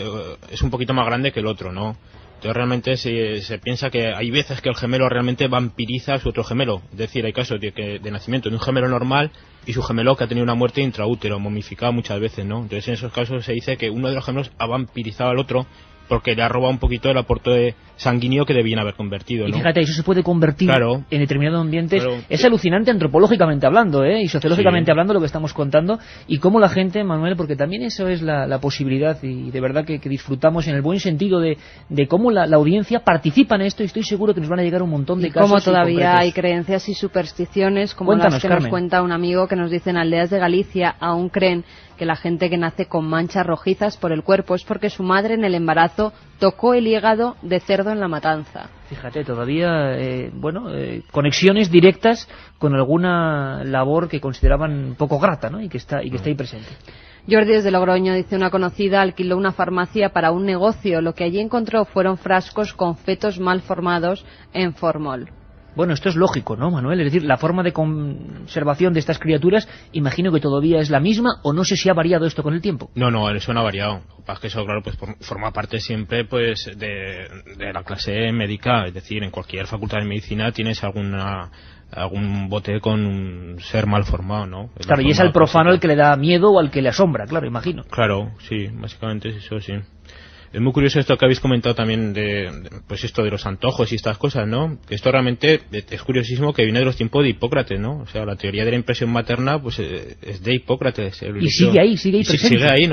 [SPEAKER 7] es un poquito más grande que el otro, ¿no? Entonces realmente se piensa que hay veces que el gemelo realmente vampiriza a su otro gemelo. Es decir, hay casos de nacimiento de un gemelo normal y su gemelo que ha tenido una muerte intraútero, momificado muchas veces, ¿no? Entonces en esos casos se dice que uno de los gemelos ha vampirizado al otro porque le ha robado un poquito el aporte sanguíneo que debían haber convertido, ¿no?
[SPEAKER 1] Y fíjate, eso se puede convertir en determinados ambientes. Claro. Es alucinante antropológicamente hablando, y sociológicamente hablando lo que estamos contando, y cómo la gente, Manuel, porque también eso es la posibilidad, y de verdad que disfrutamos en el buen sentido de cómo la audiencia participa en esto, y estoy seguro que nos van a llegar un montón de casos.
[SPEAKER 6] Como todavía hay creencias y supersticiones, como las que
[SPEAKER 1] Carmen.
[SPEAKER 6] Nos cuenta un amigo que nos dice: en aldeas de Galicia aún creen que la gente que nace con manchas rojizas por el cuerpo es porque su madre en el embarazo tocó el hígado de cerdo en la matanza.
[SPEAKER 1] Fíjate, todavía, conexiones directas con alguna labor que consideraban poco grata, ¿no? Y que está ahí presente.
[SPEAKER 6] Jordi desde Logroño dice: una conocida alquiló una farmacia para un negocio. Lo que allí encontró fueron frascos con fetos mal formados en formol.
[SPEAKER 1] Bueno, esto es lógico, ¿no, Manuel? Es decir, la forma de conservación de estas criaturas, imagino que todavía es la misma, o no sé si ha variado esto con el tiempo.
[SPEAKER 7] No, eso no ha variado. Lo que pasa es que eso, claro, pues forma parte siempre pues de la clase médica. Es decir, en cualquier facultad de medicina tienes algún bote con un ser mal formado, ¿no?
[SPEAKER 1] Claro, y es al profano el que le da miedo o al que le asombra, claro, imagino.
[SPEAKER 7] Claro, sí, básicamente es eso, sí. Es muy curioso esto que habéis comentado también pues esto de los antojos y estas cosas, ¿no? Que esto realmente es curiosísimo, que viene de los tiempos de Hipócrates, ¿no? O sea, la teoría de la impresión materna pues es de Hipócrates.
[SPEAKER 1] Y sigue ahí presente.
[SPEAKER 7] Sigue ahí,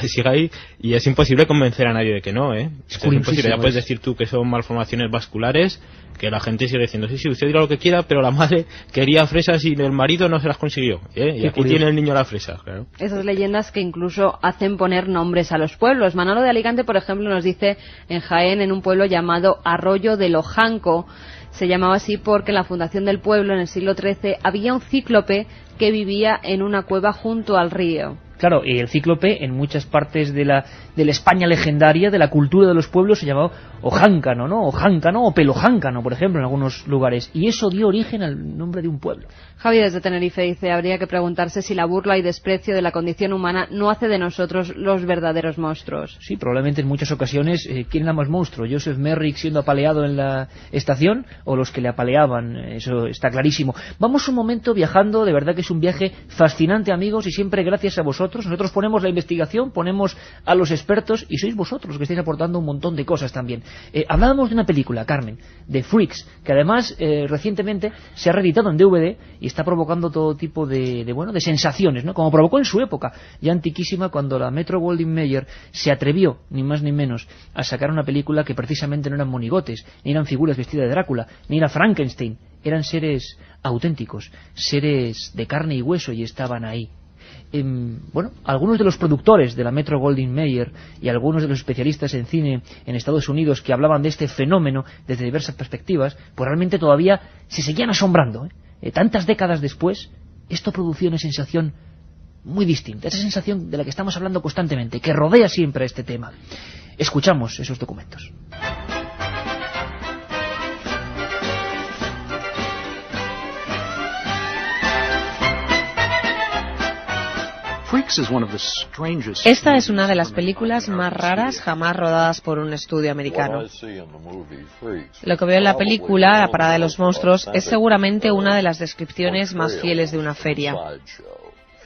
[SPEAKER 7] sigue ahí, y es imposible convencer a nadie de que no, ¿eh? Es imposible. Ya puedes decir tú que son malformaciones vasculares, que la gente sigue diciendo, sí, usted dirá lo que quiera, pero la madre quería fresas y el marido no se las consiguió, ¿eh? Y aquí tiene el niño la fresa, claro.
[SPEAKER 6] Esas leyendas que incluso hacen poner nombres a los pueblos. Manolo de Alicante, por ejemplo, nos dice en Jaén, en un pueblo llamado Arroyo de Lojanco, se llamaba así porque en la fundación del pueblo en el siglo XIII había un cíclope que vivía en una cueva junto al río.
[SPEAKER 1] Claro, y el cíclope en muchas partes de la España legendaria, de la cultura de los pueblos, se llamaba Ojáncano, ¿no? Ojáncano o Pelojáncano, por ejemplo, en algunos lugares. Y eso dio origen al nombre de un pueblo.
[SPEAKER 6] Javi desde Tenerife dice, habría que preguntarse si la burla y desprecio de la condición humana no hace de nosotros los verdaderos monstruos.
[SPEAKER 1] Sí, probablemente en muchas ocasiones, ¿quién era más monstruo? ¿Joseph Merrick siendo apaleado en la estación o los que le apaleaban? Eso está clarísimo. Vamos un momento viajando, de verdad que es un viaje fascinante, amigos, y siempre gracias a vosotros. Nosotros ponemos la investigación, ponemos a los expertos y sois vosotros los que estáis aportando un montón de cosas también. Hablábamos de una película, Carmen, de Freaks, que además recientemente se ha reeditado en DVD y está provocando todo tipo de sensaciones, ¿no? Como provocó en su época, ya antiquísima, cuando la Metro-Goldwyn-Mayer se atrevió, ni más ni menos, a sacar una película que precisamente no eran monigotes, ni eran figuras vestidas de Drácula, ni era Frankenstein, eran seres auténticos, seres de carne y hueso, y estaban ahí. Algunos de los productores de la Metro-Goldwyn-Mayer y algunos de los especialistas en cine en Estados Unidos que hablaban de este fenómeno desde diversas perspectivas, pues realmente todavía se seguían asombrando, tantas décadas después, esto producía una sensación muy distinta, esa sensación de la que estamos hablando constantemente, que rodea siempre este tema. Escuchamos esos documentos.
[SPEAKER 9] Esta es una de las películas más raras jamás rodadas por un estudio americano. Lo que veo en la película, La Parada de los Monstruos, es seguramente una de las descripciones más fieles de una feria.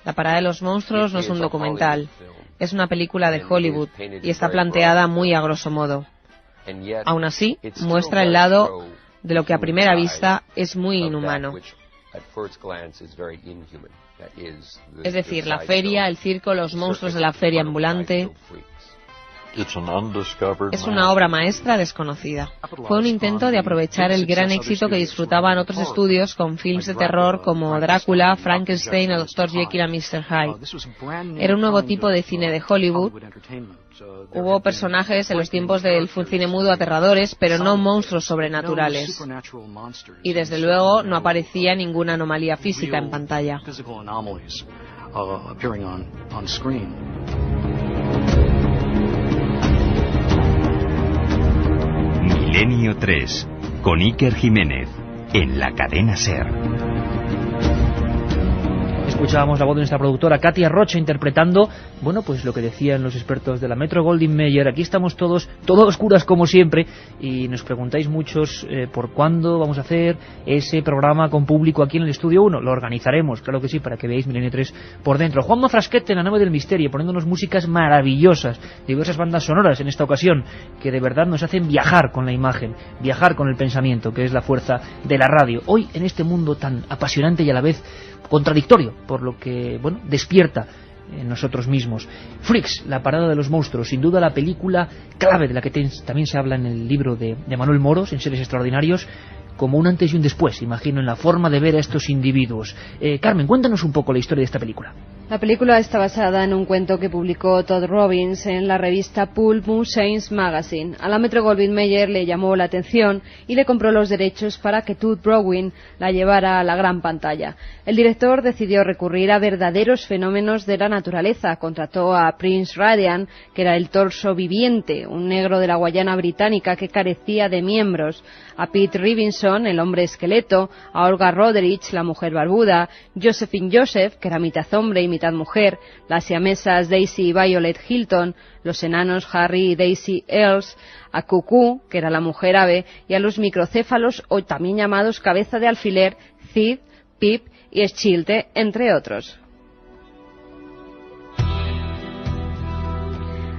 [SPEAKER 9] La Parada de los Monstruos no es un documental, es una película de Hollywood y está planteada muy a grosso modo. Aún así, muestra el lado de lo que a primera vista es muy inhumano. Es decir, la feria, el circo, los monstruos de la feria ambulante. Es una obra maestra desconocida. Fue un intento de aprovechar el gran éxito que disfrutaban otros estudios con films de terror como Drácula, Frankenstein o Dr. Jekyll y Mr. Hyde. Era un nuevo tipo de cine de Hollywood. Hubo personajes en los tiempos del cine mudo aterradores, pero no monstruos sobrenaturales. Y desde luego no aparecía ninguna anomalía física en pantalla.
[SPEAKER 10] Milenio 3, con Iker Jiménez, en la cadena SER.
[SPEAKER 1] Escuchábamos la voz de nuestra productora Katia Rocha interpretando, pues lo que decían los expertos de la Metro-Goldwyn-Mayer. Aquí estamos todos oscuras como siempre, y nos preguntáis muchos por cuándo vamos a hacer ese programa con público aquí en el Estudio 1. Lo organizaremos, claro que sí, para que veáis Milenio 3 por dentro. Juanma Frasquete en la nave del misterio, poniéndonos músicas maravillosas, diversas bandas sonoras en esta ocasión, que de verdad nos hacen viajar con la imagen, viajar con el pensamiento, que es la fuerza de la radio. Hoy, en este mundo tan apasionante y a la vez contradictorio, por lo que, despierta en nosotros mismos. Freaks, La Parada de los Monstruos, sin duda la película clave de la que también se habla en el libro de Manuel Moros, en Seres Extraordinarios, como un antes y un después, imagino, en la forma de ver a estos individuos. Carmen, cuéntanos un poco la historia de esta película.
[SPEAKER 6] La película está basada en un cuento que publicó Todd Robbins en la revista Pulp Science Magazine. A la Metro-Goldwyn-Mayer le llamó la atención y le compró los derechos para que Tod Browning la llevara a la gran pantalla. El director decidió recurrir a verdaderos fenómenos de la naturaleza. Contrató a Prince Radian, que era el torso viviente, un negro de la Guayana británica que carecía de miembros, a Pete Robinson, el hombre esqueleto, a Olga Roderich, la mujer barbuda, Josephine Joseph, que era mitad hombre y mitad mujer, las siamesas Daisy y Violet Hilton, los enanos Harry y Daisy Earls, a Cuckoo, que era la mujer ave, y a los microcéfalos, o también llamados cabeza de alfiler, Cid, Pip y Schilte, entre otros.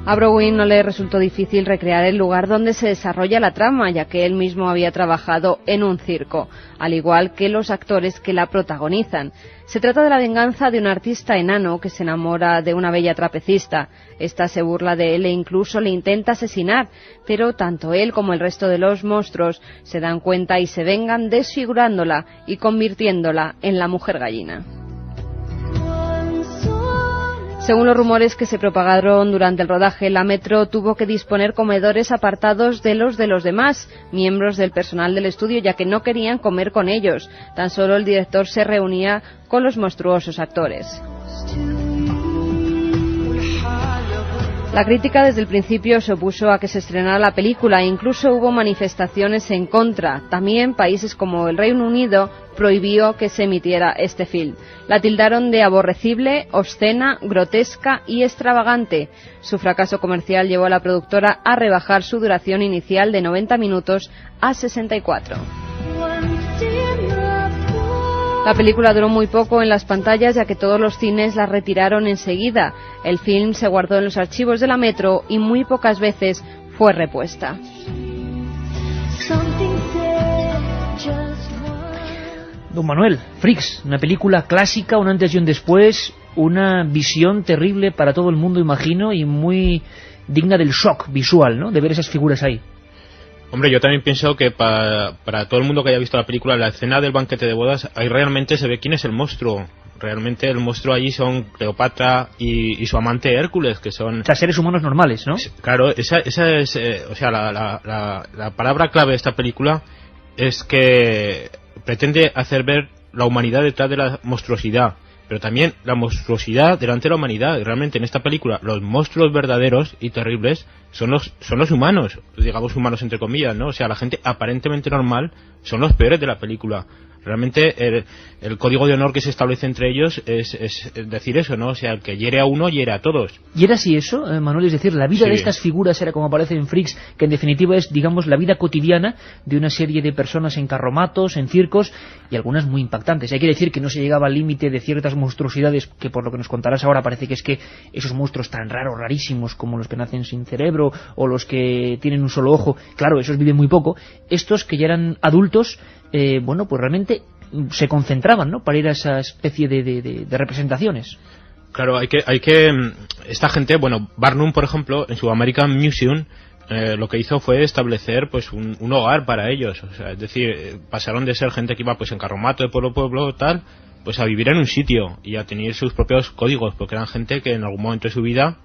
[SPEAKER 6] A Browning no le resultó difícil recrear el lugar donde se desarrolla la trama, ya que él mismo había trabajado en un circo, al igual que los actores que la protagonizan. Se trata de la venganza de un artista enano que se enamora de una bella trapecista. Esta se burla de él e incluso le intenta asesinar, pero tanto él como el resto de los monstruos se dan cuenta y se vengan desfigurándola y convirtiéndola en la mujer gallina. Según los rumores que se propagaron durante el rodaje, la Metro tuvo que disponer comedores apartados de los demás miembros del personal del estudio, ya que no querían comer con ellos. Tan solo el director se reunía con los monstruosos actores. La crítica desde el principio se opuso a que se estrenara la película e incluso hubo manifestaciones en contra. También países como el Reino Unido prohibió que se emitiera este film. La tildaron de aborrecible, obscena, grotesca y extravagante. Su fracaso comercial llevó a la productora a rebajar su duración inicial de 90 minutos a 64. La película duró muy poco en las pantallas, ya que todos los cines la retiraron enseguida. El film se guardó en los archivos de la Metro y muy pocas veces fue repuesta.
[SPEAKER 1] Don Manuel, Freaks, una película clásica, un antes y un después, una visión terrible para todo el mundo, imagino, y muy digna del shock visual, ¿no?, de ver esas figuras ahí.
[SPEAKER 7] Hombre, yo también pienso que para todo el mundo que haya visto la película, la escena del banquete de bodas, ahí realmente se ve quién es el monstruo. Realmente el monstruo allí son Cleopatra y su amante Hércules, que son...
[SPEAKER 1] O sea, seres humanos normales, ¿no?
[SPEAKER 7] Claro, esa es... o sea, la palabra clave de esta película es que pretende hacer ver la humanidad detrás de la monstruosidad, pero también la monstruosidad delante de la humanidad. Realmente en esta película los monstruos verdaderos y terribles son los humanos, digamos humanos entre comillas, ¿no? O sea, la gente aparentemente normal son los peores de la película. Realmente el código de honor que se establece entre ellos es decir eso, ¿no? O sea, el que hiere a uno, hiere a todos.
[SPEAKER 1] ¿Y era así eso, Manuel? Es decir, la vida de estas figuras era como aparece en Freaks, que en definitiva es, digamos, la vida cotidiana de una serie de personas en carromatos, en circos, y algunas muy impactantes. Hay que decir que no se llegaba al límite de ciertas monstruosidades, que por lo que nos contarás ahora parece que es que esos monstruos tan raros, rarísimos, como los que nacen sin cerebro, o los que tienen un solo ojo, claro, esos viven muy poco. Estos que ya eran adultos, bueno, pues realmente se concentraban, ¿no?, para ir a esa especie de representaciones.
[SPEAKER 7] Claro, hay que esta gente, bueno, Barnum, por ejemplo, en su American Museum, lo que hizo fue establecer pues un hogar para ellos. O sea, es decir, pasaron de ser gente que iba pues en carromato de pueblo a pueblo tal, pues a vivir en un sitio y a tener sus propios códigos, porque eran gente que en algún momento de su vida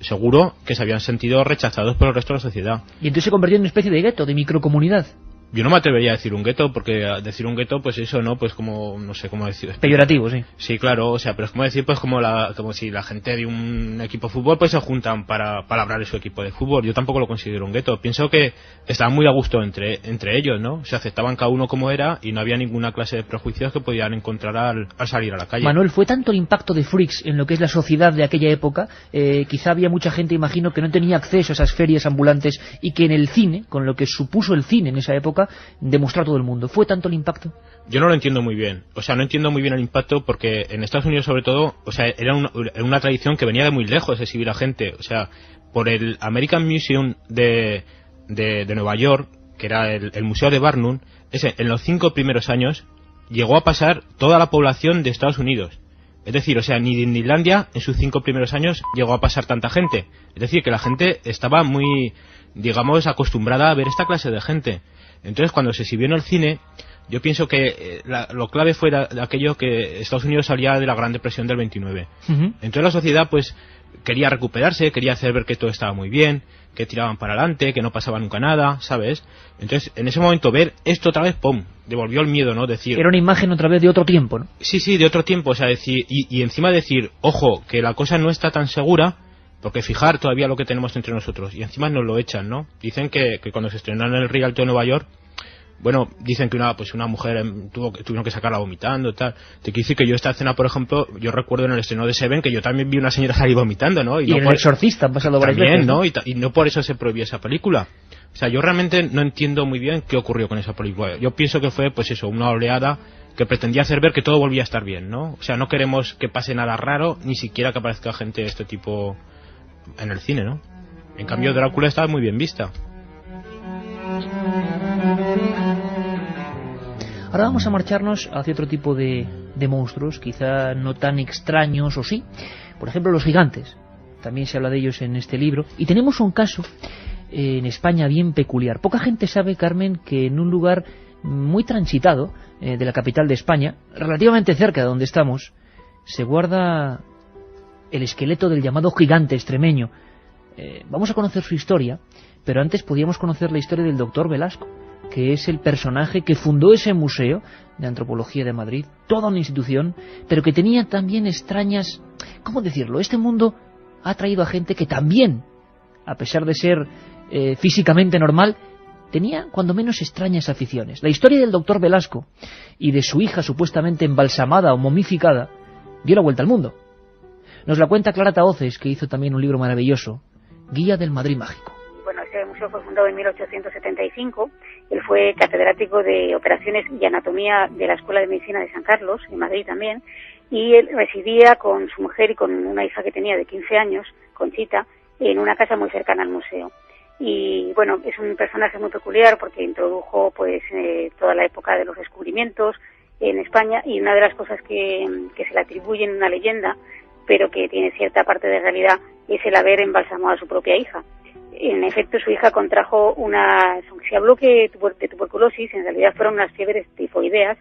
[SPEAKER 7] seguro que se habían sentido rechazados por el resto de la sociedad.
[SPEAKER 1] Y entonces se convirtió en una especie de gueto, de microcomunidad.
[SPEAKER 7] Yo no me atrevería a decir un gueto, porque decir un gueto, pues eso, ¿no? Pues como, no sé cómo decir.
[SPEAKER 1] Peyorativo, sí.
[SPEAKER 7] Sí, claro, o sea, pero es como decir, pues como si la gente de un equipo de fútbol, pues se juntan para hablar de su equipo de fútbol. Yo tampoco lo considero un gueto. Pienso que estaban muy a gusto entre ellos, ¿no? Se aceptaban cada uno como era y no había ninguna clase de prejuicios que podían encontrar al salir a la calle.
[SPEAKER 1] Manuel, fue tanto el impacto de Freaks en lo que es la sociedad de aquella época, quizá había mucha gente, imagino, que no tenía acceso a esas ferias ambulantes y que en el cine, con lo que supuso el cine en esa época, demostró a todo el mundo. ¿Fue tanto el impacto?
[SPEAKER 7] Yo no lo entiendo muy bien. O sea, no entiendo muy bien el impacto porque en Estados Unidos, sobre todo, o sea, era una tradición que venía de muy lejos de exhibir a gente. O sea, por el American Museum de Nueva York, que era el museo de Barnum, en los 5 primeros años llegó a pasar toda la población de Estados Unidos. Es decir, o sea, ni en Islandia en sus 5 primeros años llegó a pasar tanta gente. Es decir, que la gente estaba muy, digamos, acostumbrada a ver esta clase de gente. Entonces, cuando se exhibió en el cine, Yo pienso que lo clave fue aquello que Estados Unidos salía de la Gran Depresión del 29. Entonces la sociedad pues quería recuperarse, quería hacer ver que todo estaba muy bien, que tiraban para adelante, que no pasaba nunca nada, ¿sabes? Entonces, en ese momento ver esto otra vez, ¡pum!, devolvió el miedo, ¿no? Decir...
[SPEAKER 1] Era una imagen otra vez de otro tiempo, ¿no?
[SPEAKER 7] Sí, de otro tiempo, o sea, decir... Y encima decir, ojo, que la cosa no está tan segura, porque fijar todavía lo que tenemos entre nosotros, y encima nos lo echan, ¿no? Dicen que cuando se estrenaron en el Rialto de Nueva York, bueno, dicen que una mujer tuvieron que sacarla vomitando y tal. Te quiero decir que yo esta escena, por ejemplo, yo recuerdo en el estreno de Seven que yo también vi una señora salir vomitando, ¿no?
[SPEAKER 1] Y no en El Exorcista han pasado varias veces,
[SPEAKER 7] ¿no? Y no por eso se prohibió esa película. O sea, yo realmente no entiendo muy bien qué ocurrió con esa película. Yo pienso que fue, pues eso, una oleada que pretendía hacer ver que todo volvía a estar bien, ¿no? O sea, no queremos que pase nada raro, ni siquiera que aparezca gente de este tipo en el cine, ¿no? En cambio, Drácula estaba muy bien vista.
[SPEAKER 1] Ahora vamos a marcharnos hacia otro tipo de monstruos, quizá no tan extraños, o sí. Por ejemplo, los gigantes. También se habla de ellos en este libro. Y tenemos un caso en España bien peculiar. Poca gente sabe, Carmen, que en un lugar muy transitado de la capital de España, relativamente cerca de donde estamos, se guarda el esqueleto del llamado gigante extremeño. Vamos a conocer su historia, pero antes podíamos conocer la historia del doctor Velasco, que es el personaje que fundó ese museo de antropología de Madrid, toda una institución, pero que tenía también extrañas... ¿Cómo decirlo? Este mundo ha traído a gente que también, a pesar de ser físicamente normal, tenía cuando menos extrañas aficiones. La historia del doctor Velasco y de su hija supuestamente embalsamada o momificada dio la vuelta al mundo. Nos la cuenta Clara Tahoces, que hizo también un libro maravilloso, Guía del Madrid Mágico.
[SPEAKER 11] Bueno, ese museo fue fundado en 1875. Él fue catedrático de Operaciones y Anatomía de la Escuela de Medicina de San Carlos, en Madrid también, y él residía con su mujer y con una hija que tenía de 15 años, Conchita, en una casa muy cercana al museo. Y bueno, es un personaje muy peculiar porque introdujo pues toda la época de los descubrimientos en España, y una de las cosas que se le atribuye en una leyenda, pero que tiene cierta parte de realidad, es el haber embalsamado a su propia hija. En efecto, su hija contrajo se habló que de tuberculosis, en realidad fueron unas fiebres tifoideas,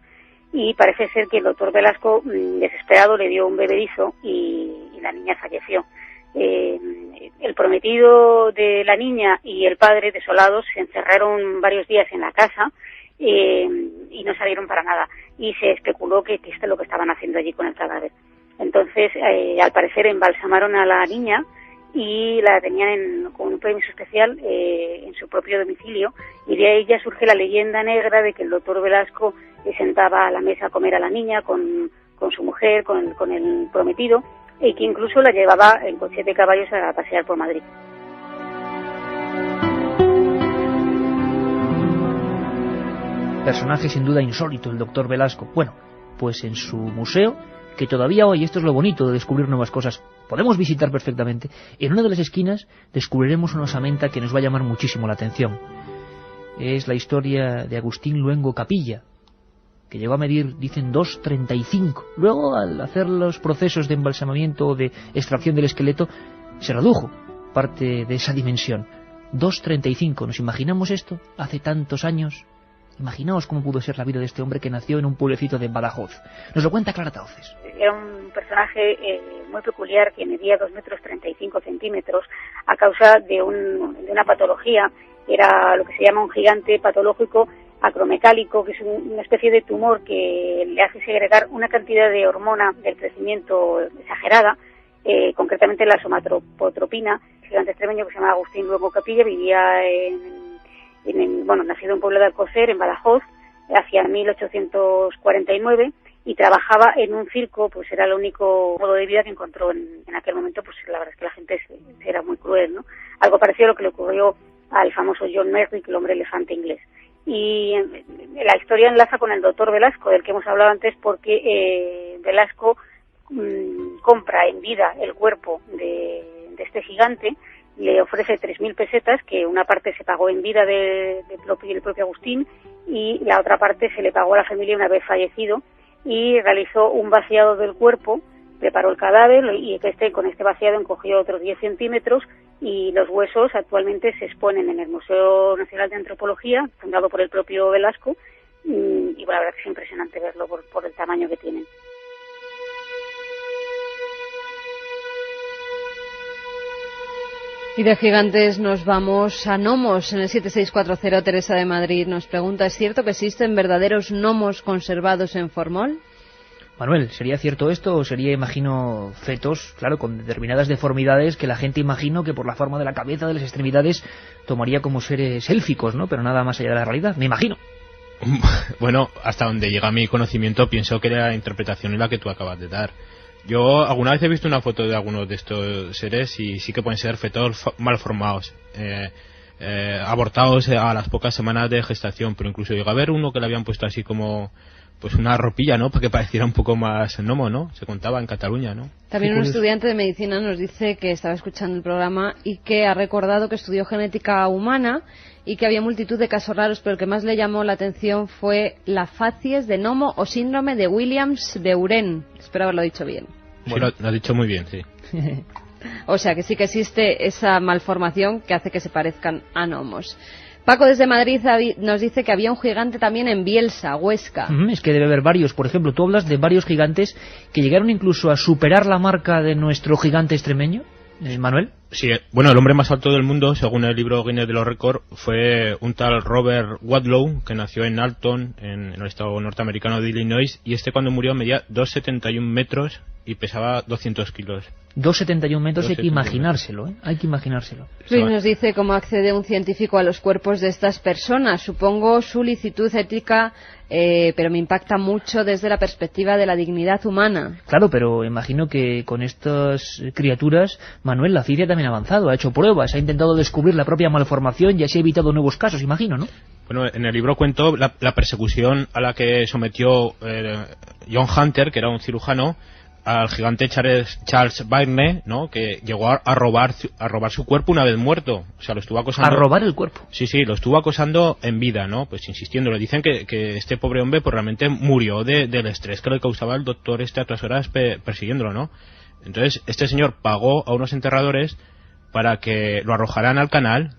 [SPEAKER 11] y parece ser que el doctor Velasco, desesperado, le dio un bebedizo y la niña falleció. El prometido de la niña y el padre, desolados, se encerraron varios días en la casa y no salieron para nada. Y se especuló que esto es lo que estaban haciendo allí con el cadáver. Entonces, al parecer, embalsamaron a la niña y la tenían con un permiso especial en su propio domicilio, y de ahí ya surge la leyenda negra de que el doctor Velasco sentaba a la mesa a comer a la niña con su mujer, con el prometido, y que incluso la llevaba en coche de caballos a pasear por Madrid.
[SPEAKER 1] Personaje sin duda insólito, el doctor Velasco. Bueno, pues en su museo, que todavía hoy, esto es lo bonito de descubrir nuevas cosas, podemos visitar perfectamente, en una de las esquinas descubriremos una osamenta que nos va a llamar muchísimo la atención. Es la historia de Agustín Luengo Capilla, que llegó a medir, dicen, 2,35. Luego, al hacer los procesos de embalsamamiento o de extracción del esqueleto, se redujo parte de esa dimensión. 2,35. ¿Nos imaginamos esto hace tantos años? Imaginaos cómo pudo ser la vida de este hombre que nació en un pueblecito de Badajoz. Nos lo cuenta Clara Tahoces.
[SPEAKER 11] Era un personaje muy peculiar, que medía 2,35 metros a causa de una patología. Era lo que se llama un gigante patológico acromecálico, que es una especie de tumor que le hace segregar una cantidad de hormona del crecimiento exagerada, concretamente la somatropina. El gigante extremeño, que se llama Agustín Luengo Capilla, vivía nacido en un pueblo de Alcocer, en Badajoz, hacia 1849, y trabajaba en un circo. Pues era el único modo de vida que encontró en aquel momento. Pues la verdad es que la gente era muy cruel, ¿no? Algo parecido a lo que le ocurrió al famoso John Merrick, el hombre elefante inglés. Y la historia enlaza con el doctor Velasco, del que hemos hablado antes, porque Velasco compra en vida el cuerpo de este gigante, le ofrece 3.000 pesetas, que una parte se pagó en vida del propio Agustín, y la otra parte se le pagó a la familia una vez fallecido, y realizó un vaciado del cuerpo, preparó el cadáver, y con este vaciado encogió otros 10 centímetros, y los huesos actualmente se exponen en el Museo Nacional de Antropología, fundado por el propio Velasco, y bueno, la verdad que es impresionante verlo por el tamaño que tienen.
[SPEAKER 6] Y de gigantes nos vamos a gnomos. En el 7640, Teresa de Madrid nos pregunta, ¿es cierto que existen verdaderos gnomos conservados en formol?
[SPEAKER 1] Manuel, ¿sería cierto esto o sería, imagino, fetos, claro, con determinadas deformidades que la gente, imagino, que por la forma de la cabeza, de las extremidades, tomaría como seres élficos, ¿no? Pero nada más allá de la realidad, me imagino.
[SPEAKER 7] Bueno, hasta donde llega mi conocimiento, pienso que la interpretación es la que tú acabas de dar. Yo alguna vez he visto una foto de algunos de estos seres y sí que pueden ser fetos mal formados, abortados a las pocas semanas de gestación, pero incluso llega a ver uno que le habían puesto así como pues una ropilla, ¿no? Para que pareciera un poco más gnomo, ¿no? Se contaba en Cataluña, ¿no?
[SPEAKER 6] También un estudiante de medicina nos dice que estaba escuchando el programa y que ha recordado que estudió genética humana y que había multitud de casos raros, pero el que más le llamó la atención fue la facies de gnomo o síndrome de Williams de Uren. Espero haberlo dicho bien.
[SPEAKER 7] Bueno. Sí, lo has dicho muy bien, sí.
[SPEAKER 6] O sea que sí que existe esa malformación que hace que se parezcan a gnomos. Paco desde Madrid nos dice que había un gigante también en Bielsa, Huesca.
[SPEAKER 1] Es que debe haber varios. Por ejemplo, tú hablas de varios gigantes que llegaron incluso a superar la marca de nuestro gigante extremeño, Manuel.
[SPEAKER 7] Sí, bueno, el hombre más alto del mundo, según el libro Guinness de los Récords, fue un tal Robert Wadlow, que nació en Alton, en el estado norteamericano de Illinois, y cuando murió medía 2,71 metros y pesaba 200 kilos.
[SPEAKER 1] 2,71 metros, hay que imaginárselo, ¿eh? Hay que imaginárselo.
[SPEAKER 6] Luis nos dice cómo accede un científico a los cuerpos de estas personas. Supongo su licitud ética, pero me impacta mucho desde la perspectiva de la dignidad humana.
[SPEAKER 1] Claro, pero imagino que con estas criaturas, Manuel, la ciencia también ha avanzado, ha hecho pruebas, ha intentado descubrir la propia malformación y así ha evitado nuevos casos, imagino, ¿no?
[SPEAKER 7] Bueno, en el libro cuento la persecución a la que sometió John Hunter, que era un cirujano, al gigante Charles Byrne, ¿no? Que llegó a robar su cuerpo una vez muerto. O sea, lo estuvo acosando.
[SPEAKER 1] ¿A robar el cuerpo?
[SPEAKER 7] Sí, lo estuvo acosando en vida, ¿no? Pues insistiendo. Le dicen que este pobre hombre pues realmente murió del estrés que le causaba el doctor a otras horas persiguiéndolo, ¿no? Entonces, este señor pagó a unos enterradores para que lo arrojaran al canal,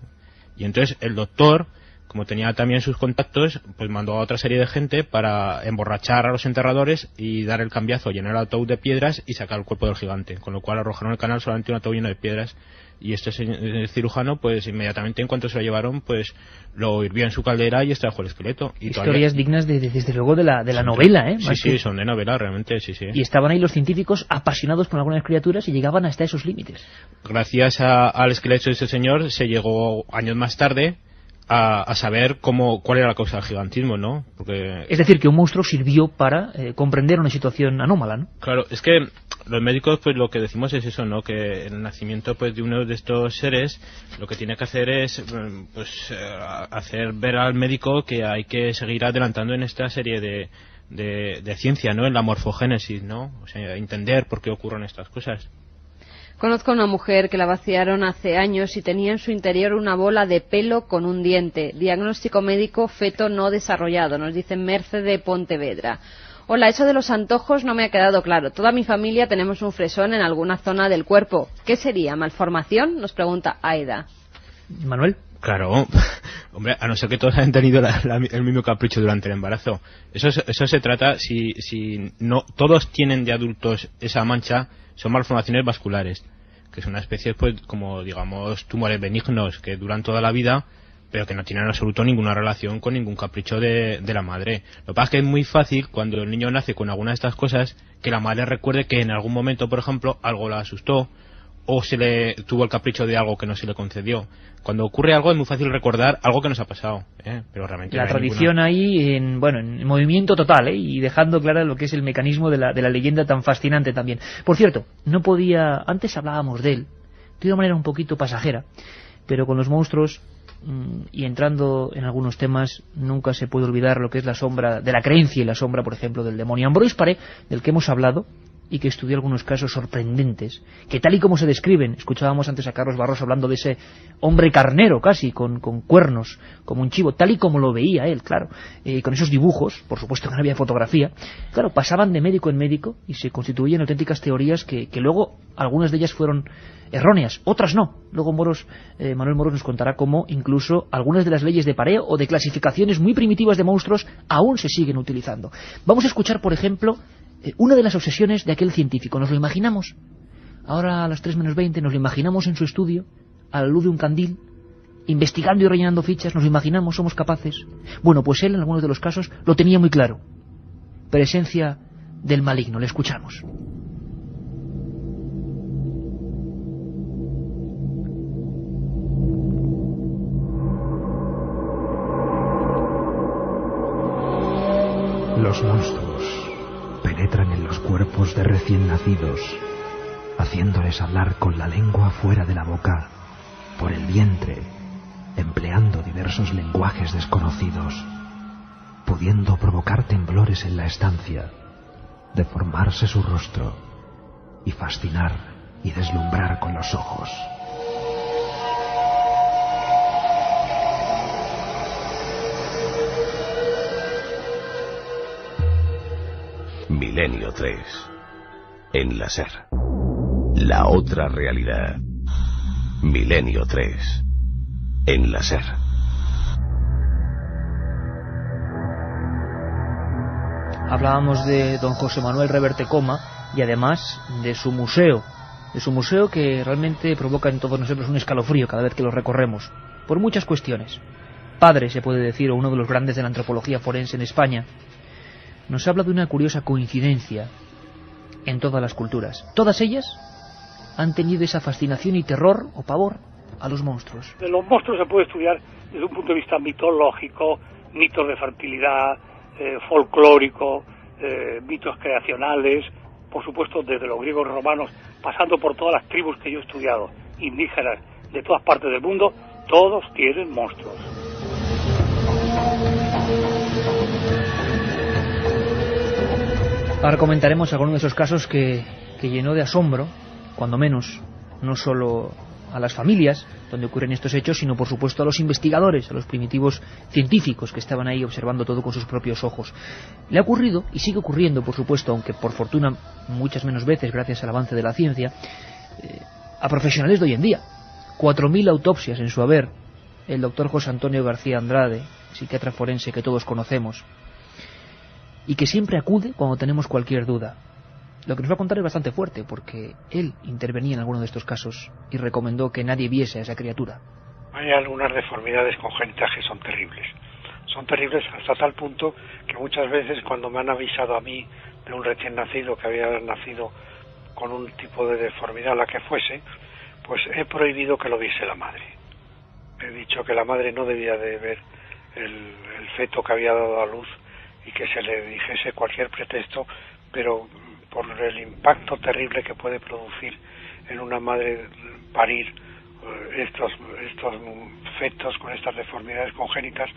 [SPEAKER 7] y entonces el doctor, como tenía también sus contactos, pues mandó a otra serie de gente para emborrachar a los enterradores y dar el cambiazo, llenar el ataúd de piedras y sacar el cuerpo del gigante, con lo cual arrojaron al canal solamente un ataúd lleno de piedras, y este cirujano pues inmediatamente en cuanto se lo llevaron pues lo hirvió en su caldera y extrajo el esqueleto. Y
[SPEAKER 1] historias dignas desde luego de la novela, ¿eh?
[SPEAKER 7] Sí, son de novela realmente, sí.
[SPEAKER 1] Y estaban ahí los científicos apasionados por algunas criaturas y llegaban hasta esos límites.
[SPEAKER 7] Gracias al esqueleto de ese señor se llegó años más tarde a saber cuál era la causa del gigantismo, ¿no? Porque...
[SPEAKER 1] Es decir, que un monstruo sirvió para comprender una situación anómala, ¿no?
[SPEAKER 7] Claro, es que los médicos pues lo que decimos es eso, ¿no? Que el nacimiento pues de uno de estos seres lo que tiene que hacer es pues hacer ver al médico que hay que seguir adelantando en esta serie de ciencia, ¿no? En la morfogénesis, ¿no? O sea, entender por qué ocurren estas cosas.
[SPEAKER 6] Conozco a una mujer que la vaciaron hace años y tenía en su interior una bola de pelo con un diente. Diagnóstico médico, feto no desarrollado, nos dice Merce de Pontevedra. Hola, eso de los antojos no me ha quedado claro. Toda mi familia tenemos un fresón en alguna zona del cuerpo. ¿Qué sería? ¿Malformación? Nos pregunta Aida.
[SPEAKER 1] Manuel.
[SPEAKER 7] Claro, hombre, a no ser que todos hayan tenido el mismo capricho durante el embarazo. Eso se trata, si no todos tienen de adultos esa mancha, son malformaciones vasculares, que es una especie, pues, como digamos, tumores benignos que duran toda la vida, pero que no tienen en absoluto ninguna relación con ningún capricho de la madre. Lo que pasa es que es muy fácil, cuando el niño nace con alguna de estas cosas, que la madre recuerde que en algún momento, por ejemplo, algo la asustó, o se le tuvo el capricho de algo que no se le concedió. Cuando ocurre algo es muy fácil recordar algo que nos ha pasado, pero realmente
[SPEAKER 1] la tradición ahí en movimiento total, y dejando clara lo que es el mecanismo de la leyenda tan fascinante también. Por cierto, antes hablábamos de él de una manera un poquito pasajera, pero con los monstruos y entrando en algunos temas nunca se puede olvidar lo que es la sombra de la creencia y la sombra, por ejemplo, del demonio. Ambroise Paré, del que hemos hablado, y que estudió algunos casos sorprendentes, que tal y como se describen, escuchábamos antes a Carlos Barros hablando de ese hombre carnero casi, con cuernos, como un chivo, tal y como lo veía él, claro, con esos dibujos, por supuesto que no había fotografía, claro, pasaban de médico en médico y se constituían auténticas teorías que luego algunas de ellas fueron erróneas, otras no. Luego Manuel Moros nos contará cómo incluso algunas de las leyes de pareo o de clasificaciones muy primitivas de monstruos aún se siguen utilizando. Vamos a escuchar, por ejemplo, una de las obsesiones de aquel científico. ¿Nos lo imaginamos? Ahora a las 3 menos 20 nos lo imaginamos en su estudio, a la luz de un candil, investigando y rellenando fichas. ¿Nos lo imaginamos? ¿Somos capaces? Bueno, pues él en algunos de los casos lo tenía muy claro. Presencia del maligno. Le escuchamos.
[SPEAKER 2] Los monstruos penetran en los cuerpos de recién nacidos, haciéndoles hablar con la lengua fuera de la boca, por el vientre, empleando diversos lenguajes desconocidos, pudiendo provocar temblores en la estancia, deformarse su rostro y fascinar y deslumbrar con los ojos.
[SPEAKER 3] Milenio 3. En la SER. La otra realidad. Milenio 3. En la SER.
[SPEAKER 1] Hablábamos de don José Manuel Reverte Coma y además de su museo que realmente provoca en todos nosotros un escalofrío cada vez que lo recorremos, por muchas cuestiones. Padre, se puede decir, o uno de los grandes de la antropología forense en España, nos habla de una curiosa coincidencia en todas las culturas. Todas ellas han tenido esa fascinación y terror o pavor a los monstruos.
[SPEAKER 4] De los monstruos se puede estudiar desde un punto de vista mitológico, mitos de fertilidad, folclórico, mitos creacionales, por supuesto desde los griegos romanos, pasando por todas las tribus que yo he estudiado, indígenas de todas partes del mundo, todos tienen monstruos.
[SPEAKER 1] Ahora comentaremos algunos de esos casos que llenó de asombro, cuando menos, no solo a las familias donde ocurren estos hechos, sino por supuesto a los investigadores, a los primitivos científicos que estaban ahí observando todo con sus propios ojos. Le ha ocurrido, y sigue ocurriendo por supuesto, aunque por fortuna muchas menos veces gracias al avance de la ciencia, a profesionales de hoy en día. 4.000 autopsias en su haber. El doctor José Antonio García Andrade, psiquiatra forense que todos conocemos, y que siempre acude cuando tenemos cualquier duda. Lo que nos va a contar es bastante fuerte, porque él intervenía en alguno de estos casos y recomendó que nadie viese a esa criatura.
[SPEAKER 5] Hay algunas deformidades congénitas que son terribles. Son terribles hasta tal punto que muchas veces cuando me han avisado a mí de un recién nacido que había nacido con un tipo de deformidad, la que fuese, pues he prohibido que lo viese la madre. He dicho que la madre no debía de ver el feto que había dado a luz y que se le dijese cualquier pretexto, pero por el impacto terrible que puede producir en una madre parir estos fetos con estas deformidades congénitas,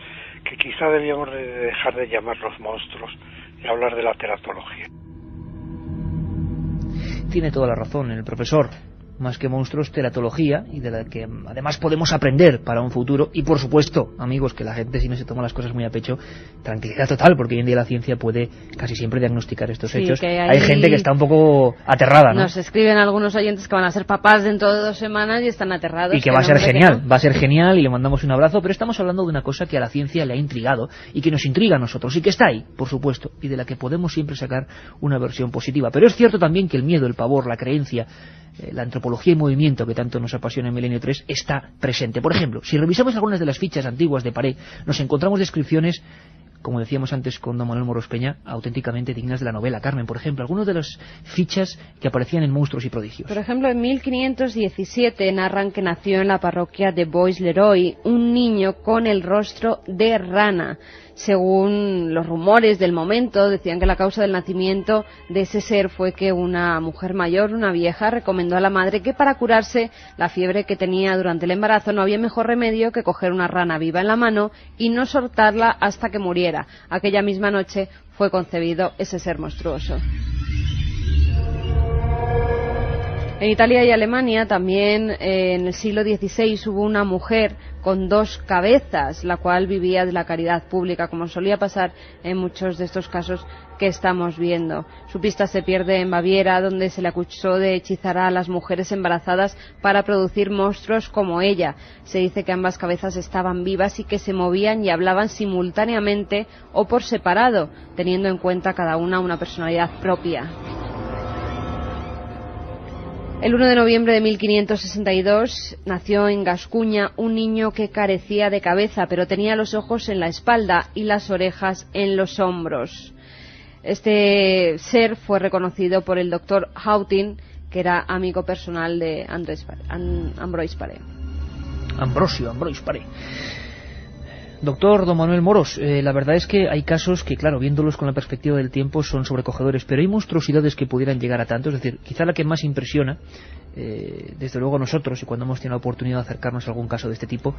[SPEAKER 5] que quizá debíamos de dejar de llamarlos monstruos y hablar de la teratología.
[SPEAKER 1] Tiene toda la razón el profesor. Más que monstruos, teratología, y de la que además podemos aprender para un futuro. Y por supuesto, amigos, que la gente, si no se toma las cosas muy a pecho, tranquilidad total, porque hoy en día la ciencia puede casi siempre diagnosticar estos hechos. Hay gente que está un poco aterrada, ¿no?
[SPEAKER 6] Nos escriben algunos oyentes que van a ser papás dentro de 2 semanas y están aterrados.
[SPEAKER 1] Y que va a ser genial, va a ser genial, y le mandamos un abrazo, pero estamos hablando de una cosa que a la ciencia le ha intrigado, y que nos intriga a nosotros, y que está ahí, por supuesto, y de la que podemos siempre sacar una versión positiva. Pero es cierto también que el miedo, el pavor, la creencia, la antropología y movimiento que tanto nos apasiona en Milenio 3 está presente. Por ejemplo, si revisamos algunas de las fichas antiguas de Paré, nos encontramos descripciones, como decíamos antes con don Manuel Moros Peña, auténticamente dignas de la novela Carmen. Por ejemplo, algunas de las fichas que aparecían en Monstruos y Prodigios.
[SPEAKER 6] Por ejemplo, en 1517 narran que nació en la parroquia de Bois-Leroy un niño con el rostro de rana. Según los rumores del momento, decían que la causa del nacimiento de ese ser fue que una mujer mayor, una vieja, recomendó a la madre que para curarse la fiebre que tenía durante el embarazo no había mejor remedio que coger una rana viva en la mano y no soltarla hasta que muriera. Aquella misma noche fue concebido ese ser monstruoso. En Italia y Alemania también en el siglo XVI hubo una mujer con 2 cabezas, la cual vivía de la caridad pública, como solía pasar en muchos de estos casos que estamos viendo. Su pista se pierde en Baviera, donde se le acusó de hechizar a las mujeres embarazadas para producir monstruos como ella. Se dice que ambas cabezas estaban vivas y que se movían y hablaban simultáneamente o por separado, teniendo en cuenta cada una personalidad propia. El 1 de noviembre de 1562 nació en Gascuña un niño que carecía de cabeza, pero tenía los ojos en la espalda y las orejas en los hombros. Este ser fue reconocido por el doctor Hautin, que era amigo personal de Ambroise Paré.
[SPEAKER 1] Ambroise Paré. Doctor Don Manuel Moros, la verdad es que hay casos que, claro, viéndolos con la perspectiva del tiempo son sobrecogedores, pero hay monstruosidades que pudieran llegar a tanto. Es decir, quizá la que más impresiona, desde luego nosotros, y cuando hemos tenido la oportunidad de acercarnos a algún caso de este tipo,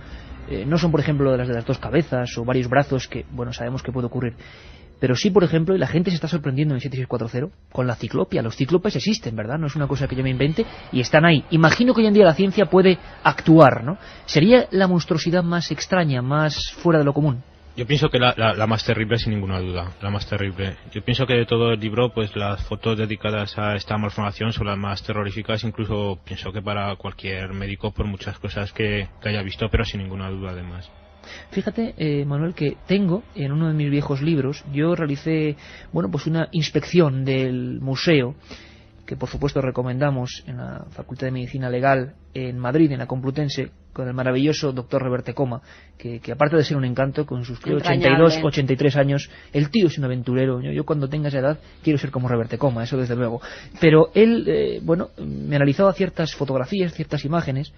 [SPEAKER 1] no son, por ejemplo, las de las 2 cabezas o varios brazos, que, bueno, sabemos que puede ocurrir. Pero sí, por ejemplo, y la gente se está sorprendiendo en 7640 con la ciclopia. Los cíclopes existen, ¿verdad? No es una cosa que yo me invente y están ahí. Imagino que hoy en día la ciencia puede actuar, ¿no? ¿Sería la monstruosidad más extraña, más fuera de lo común?
[SPEAKER 7] Yo pienso que la más terrible, sin ninguna duda, la más terrible. Yo pienso que de todo el libro, pues las fotos dedicadas a esta malformación son las más terroríficas, incluso pienso que para cualquier médico, por muchas cosas que haya visto, pero sin ninguna duda además.
[SPEAKER 1] Fíjate, Manuel, que tengo en uno de mis viejos libros, yo realicé, bueno, pues una inspección del museo, que por supuesto recomendamos en la Facultad de Medicina Legal en Madrid, en la Complutense, con el maravilloso doctor Reverte Coma, que aparte de ser un encanto, con sus 82, 83 años, el tío es un aventurero. Yo cuando tenga esa edad quiero ser como Reverte Coma, eso desde luego. Pero él, bueno, me analizaba ciertas fotografías, ciertas imágenes,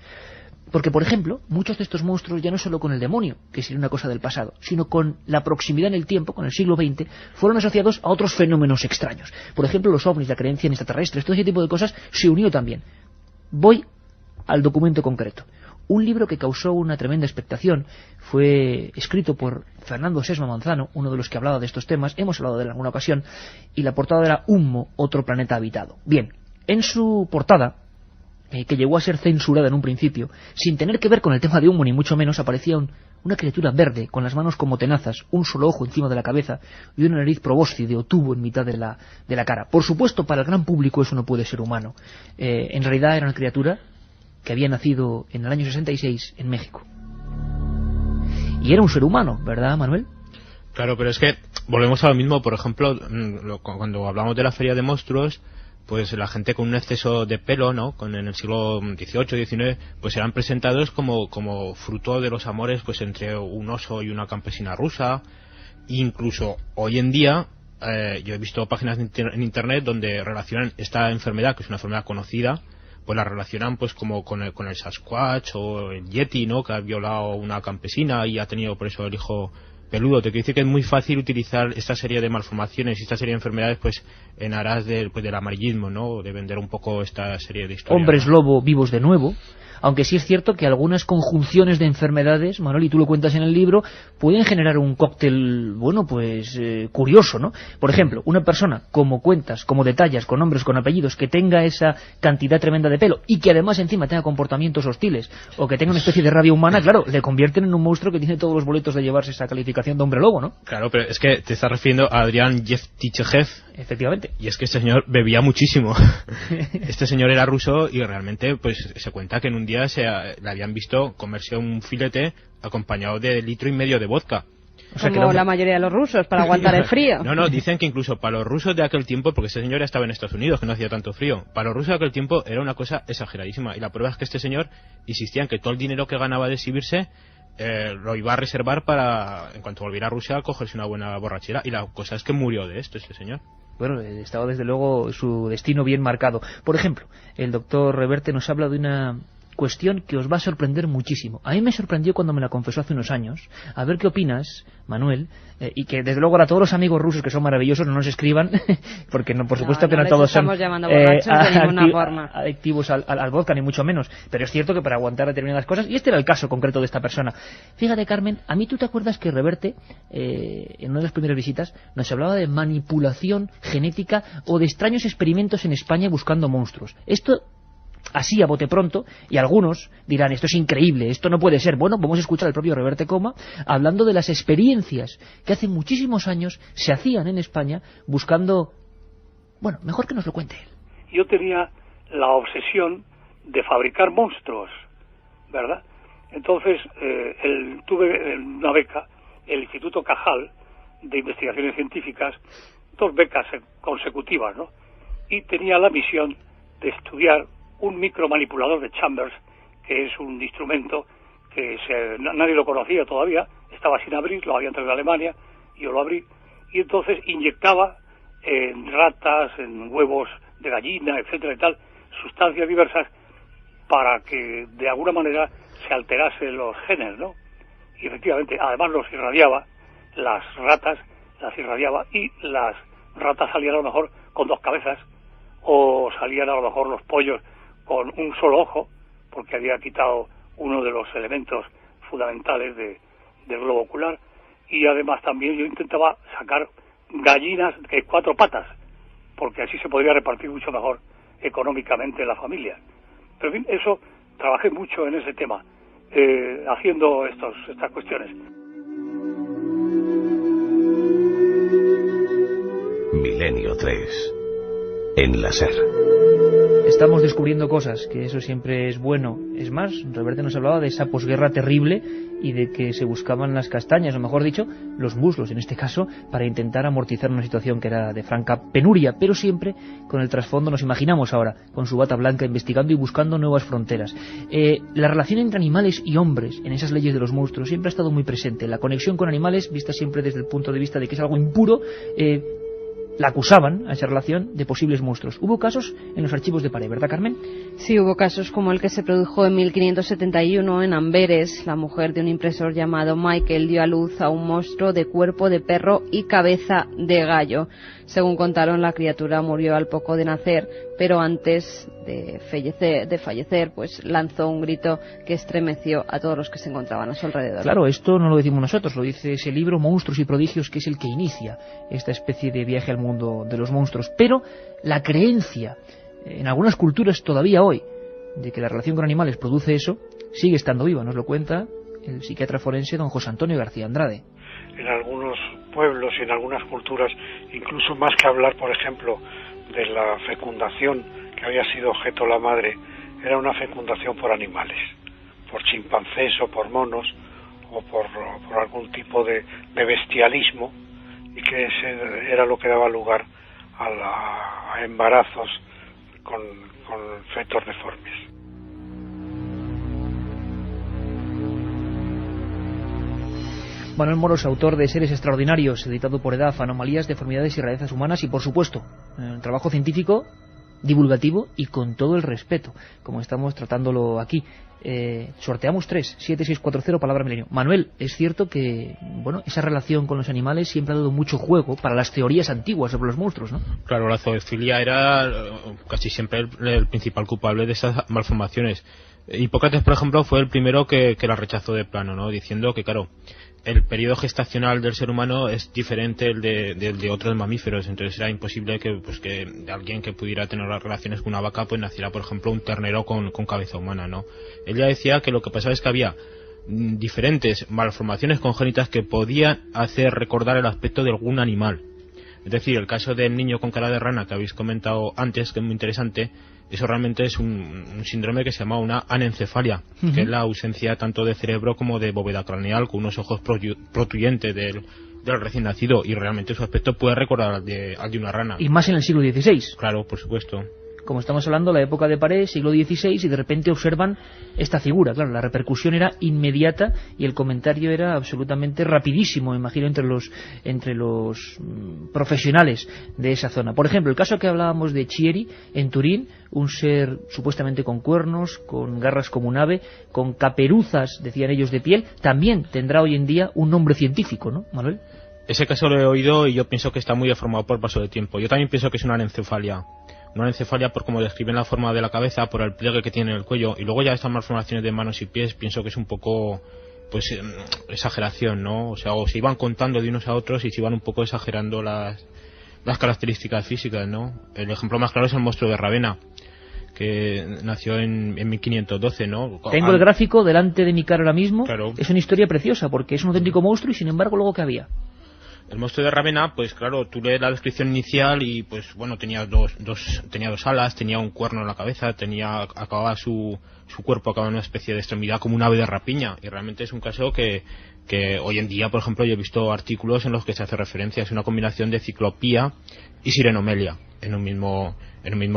[SPEAKER 1] porque, por ejemplo, muchos de estos monstruos, ya no solo con el demonio, que sería una cosa del pasado, sino con la proximidad en el tiempo, con el siglo XX, fueron asociados a otros fenómenos extraños. Por ejemplo, los ovnis, la creencia en extraterrestres, todo ese tipo de cosas se unió también. Voy al documento concreto. Un libro que causó una tremenda expectación fue escrito por Fernando Sesma Manzano, uno de los que hablaba de estos temas, hemos hablado de él en alguna ocasión, y la portada era Hummo, otro planeta habitado. Bien, en su portada, que llegó a ser censurada en un principio, sin tener que ver con el tema de Hummo ni mucho menos, aparecía una criatura verde, con las manos como tenazas, un solo ojo encima de la cabeza y una nariz probóscide o tubo en mitad de la cara. Por supuesto, para el gran público eso no puede ser humano. En realidad era una criatura que había nacido en el año 66 en México. Y era un ser humano, ¿verdad, Manuel?
[SPEAKER 7] Claro, pero es que volvemos a lo mismo. Por ejemplo, cuando hablamos de la feria de monstruos, pues la gente con un exceso de pelo, ¿no? En el siglo XVIII, XIX, pues eran presentados como fruto de los amores, pues entre un oso y una campesina rusa. Incluso hoy en día, yo he visto páginas en internet donde relacionan esta enfermedad, que es una enfermedad conocida, pues la relacionan pues como con el Sasquatch o el Yeti, ¿no? Que ha violado a una campesina y ha tenido por eso el hijo peludo. Te quiero decir que es muy fácil utilizar esta serie de malformaciones y esta serie de enfermedades pues en aras del amarillismo, ¿no? De vender un poco esta serie de historias.
[SPEAKER 1] Hombres lobo vivos de nuevo. Aunque sí es cierto que algunas conjunciones de enfermedades, Manuel, y tú lo cuentas en el libro, pueden generar un cóctel, bueno, pues curioso, ¿no? Por ejemplo, una persona, como cuentas, como detallas, con nombres, con apellidos, que tenga esa cantidad tremenda de pelo y que además encima tenga comportamientos hostiles o que tenga una especie de rabia humana, claro, le convierten en un monstruo que tiene todos los boletos de llevarse esa calificación de hombre lobo, ¿no?
[SPEAKER 7] Claro, pero es que te estás refiriendo a Adrián Yevtichev.
[SPEAKER 1] Efectivamente.
[SPEAKER 7] Y es que este señor bebía muchísimo. Este señor era ruso y realmente pues se cuenta que en un día le habían visto comerse un filete acompañado de 1,5 litros de vodka.
[SPEAKER 6] O sea, como la mayoría de los rusos, para aguantar el frío.
[SPEAKER 7] No, dicen que incluso para los rusos de aquel tiempo, porque este señor ya estaba en Estados Unidos, que no hacía tanto frío, para los rusos de aquel tiempo era una cosa exageradísima. Y la prueba es que este señor insistía en que todo el dinero que ganaba de exhibirse lo iba a reservar para, en cuanto volviera a Rusia, cogerse una buena borrachera. Y la cosa es que murió de esto este señor.
[SPEAKER 1] Bueno, estaba desde luego su destino bien marcado. Por ejemplo, el doctor Reverte nos habla de una cuestión que os va a sorprender muchísimo. A mí me sorprendió cuando me la confesó hace unos años. A ver qué opinas, Manuel, y que desde luego a todos los amigos rusos que son maravillosos no nos escriban, porque no, por supuesto que no todos son adictivos al vodka, ni mucho menos, pero es cierto que para aguantar determinadas cosas, y este era el caso concreto de esta persona. Fíjate, Carmen, a mí tú te acuerdas que Reverte, en una de las primeras visitas, nos hablaba de manipulación genética o de extraños experimentos en España buscando monstruos. Esto así a bote pronto, y algunos dirán, esto es increíble, esto no puede ser. Bueno, vamos a escuchar al propio Reverte Coma hablando de las experiencias que hace muchísimos años se hacían en España buscando... Bueno, mejor que nos lo cuente él.
[SPEAKER 4] Yo tenía la obsesión de fabricar monstruos, ¿verdad? Entonces tuve una beca, el Instituto Cajal de Investigaciones Científicas, 2 becas consecutivas, ¿no? Y tenía la misión de estudiar un micromanipulador de Chambers, que es un instrumento que nadie lo conocía todavía, estaba sin abrir, lo habían traído de Alemania, yo lo abrí, y entonces inyectaba en ratas, en huevos de gallina, etcétera y tal, sustancias diversas para que de alguna manera se alterasen los genes, ¿no? Y efectivamente, además los irradiaba, las ratas las irradiaba, y las ratas salían a lo mejor con 2 cabezas, o salían a lo mejor los pollos con un solo ojo, porque había quitado uno de los elementos fundamentales del globo ocular, y además también yo intentaba sacar gallinas de 4 patas, porque así se podría repartir mucho mejor económicamente en la familia. Pero en fin, eso, trabajé mucho en ese tema, haciendo estas cuestiones.
[SPEAKER 3] Milenio 3, en la SER.
[SPEAKER 1] Estamos descubriendo cosas, que eso siempre es bueno. Es más, Reverte nos hablaba de esa posguerra terrible y de que se buscaban las castañas, o mejor dicho, los muslos en este caso, para intentar amortizar una situación que era de franca penuria, pero siempre con el trasfondo, nos imaginamos ahora, con su bata blanca investigando y buscando nuevas fronteras. La relación entre animales y hombres en esas leyes de los monstruos siempre ha estado muy presente. La conexión con animales, vista siempre desde el punto de vista de que es algo impuro, la acusaban a esa relación de posibles monstruos. Hubo casos en los archivos de Paré, ¿verdad, Carmen?
[SPEAKER 6] Sí, hubo casos como el que se produjo en 1571 en Amberes. La mujer de un impresor llamado Michael dio a luz a un monstruo de cuerpo de perro y cabeza de gallo. Según contaron, la criatura murió al poco de nacer, pero antes de fallecer, pues lanzó un grito que estremeció a todos los que se encontraban a su alrededor.
[SPEAKER 1] Claro, esto no lo decimos nosotros, lo dice ese libro Monstruos y Prodigios, que es el que inicia esta especie de viaje al mundo de los monstruos. Pero la creencia en algunas culturas todavía hoy de que la relación con animales produce eso sigue estando viva. Nos lo cuenta el psiquiatra forense don José Antonio García Andrade.
[SPEAKER 5] En algunos pueblos y en algunas culturas, incluso más que hablar, por ejemplo, de la fecundación que había sido objeto la madre, era una fecundación por animales, por chimpancés o por monos o por algún tipo de bestialismo, y que ese era lo que daba lugar a embarazos con fetos deformes.
[SPEAKER 1] Manuel Moros, autor de Seres Extraordinarios, editado por EDAF, Anomalías, Deformidades y Rarezas Humanas, y por supuesto, trabajo científico, divulgativo y con todo el respeto, como estamos tratándolo aquí. Sorteamos 3, 7640, palabra milenio. Manuel, es cierto que esa relación con los animales siempre ha dado mucho juego para las teorías antiguas sobre los monstruos, ¿no?
[SPEAKER 7] Claro, la zoofilia era casi siempre el principal culpable de esas malformaciones. Hipócrates, por ejemplo, fue el primero que la rechazó de plano, ¿no? Diciendo que, claro, el periodo gestacional del ser humano es diferente del de otros mamíferos, entonces era imposible que alguien que pudiera tener relaciones con una vaca pues naciera, por ejemplo, un ternero con cabeza humana, ¿no? Él ya decía que lo que pasaba es que había diferentes malformaciones congénitas que podían hacer recordar el aspecto de algún animal. Es decir, el caso del niño con cara de rana que habéis comentado antes, que es muy interesante, eso realmente es un síndrome que se llama una anencefalia, que es la ausencia tanto de cerebro como de bóveda craneal, con unos ojos protuyentes del recién nacido, y realmente su aspecto puede recordar al de una rana.
[SPEAKER 1] Y más en el siglo XVI.
[SPEAKER 7] Claro, por supuesto.
[SPEAKER 1] Como estamos hablando, la época de Paré, siglo XVI, y de repente observan esta figura. Claro, la repercusión era inmediata y el comentario era absolutamente rapidísimo, imagino, entre los profesionales de esa zona. Por ejemplo, el caso que hablábamos de Chieri, en Turín, un ser supuestamente con cuernos, con garras como un ave, con caperuzas, decían ellos, de piel, también tendrá hoy en día un nombre científico, ¿no, Manuel?
[SPEAKER 7] Ese caso lo he oído y yo pienso que está muy deformado por el paso del tiempo. Yo también pienso que es una anencefalia. Una anencefalia por como describen la forma de la cabeza, por el pliegue que tiene en el cuello, y luego ya estas malformaciones de manos y pies pienso que es un poco exageración, ¿no? O sea, o se iban contando de unos a otros y se iban un poco exagerando las características físicas, ¿no? El ejemplo más claro es el monstruo de Ravenna, que nació en 1512, ¿no?
[SPEAKER 1] Tengo el gráfico delante de mi cara ahora mismo.
[SPEAKER 7] Claro.
[SPEAKER 1] Es una historia preciosa porque es un auténtico monstruo y sin embargo luego ¿qué había?
[SPEAKER 7] El monstruo de Rávena, pues claro, tú lees la descripción inicial y pues bueno, tenía dos alas, tenía un cuerno en la cabeza, acababa su cuerpo acababa en una especie de extremidad como un ave de rapiña, y realmente es un caso que hoy en día, por ejemplo, yo he visto artículos en los que se hace referencia, es una combinación de ciclopía y sirenomelia en un mismo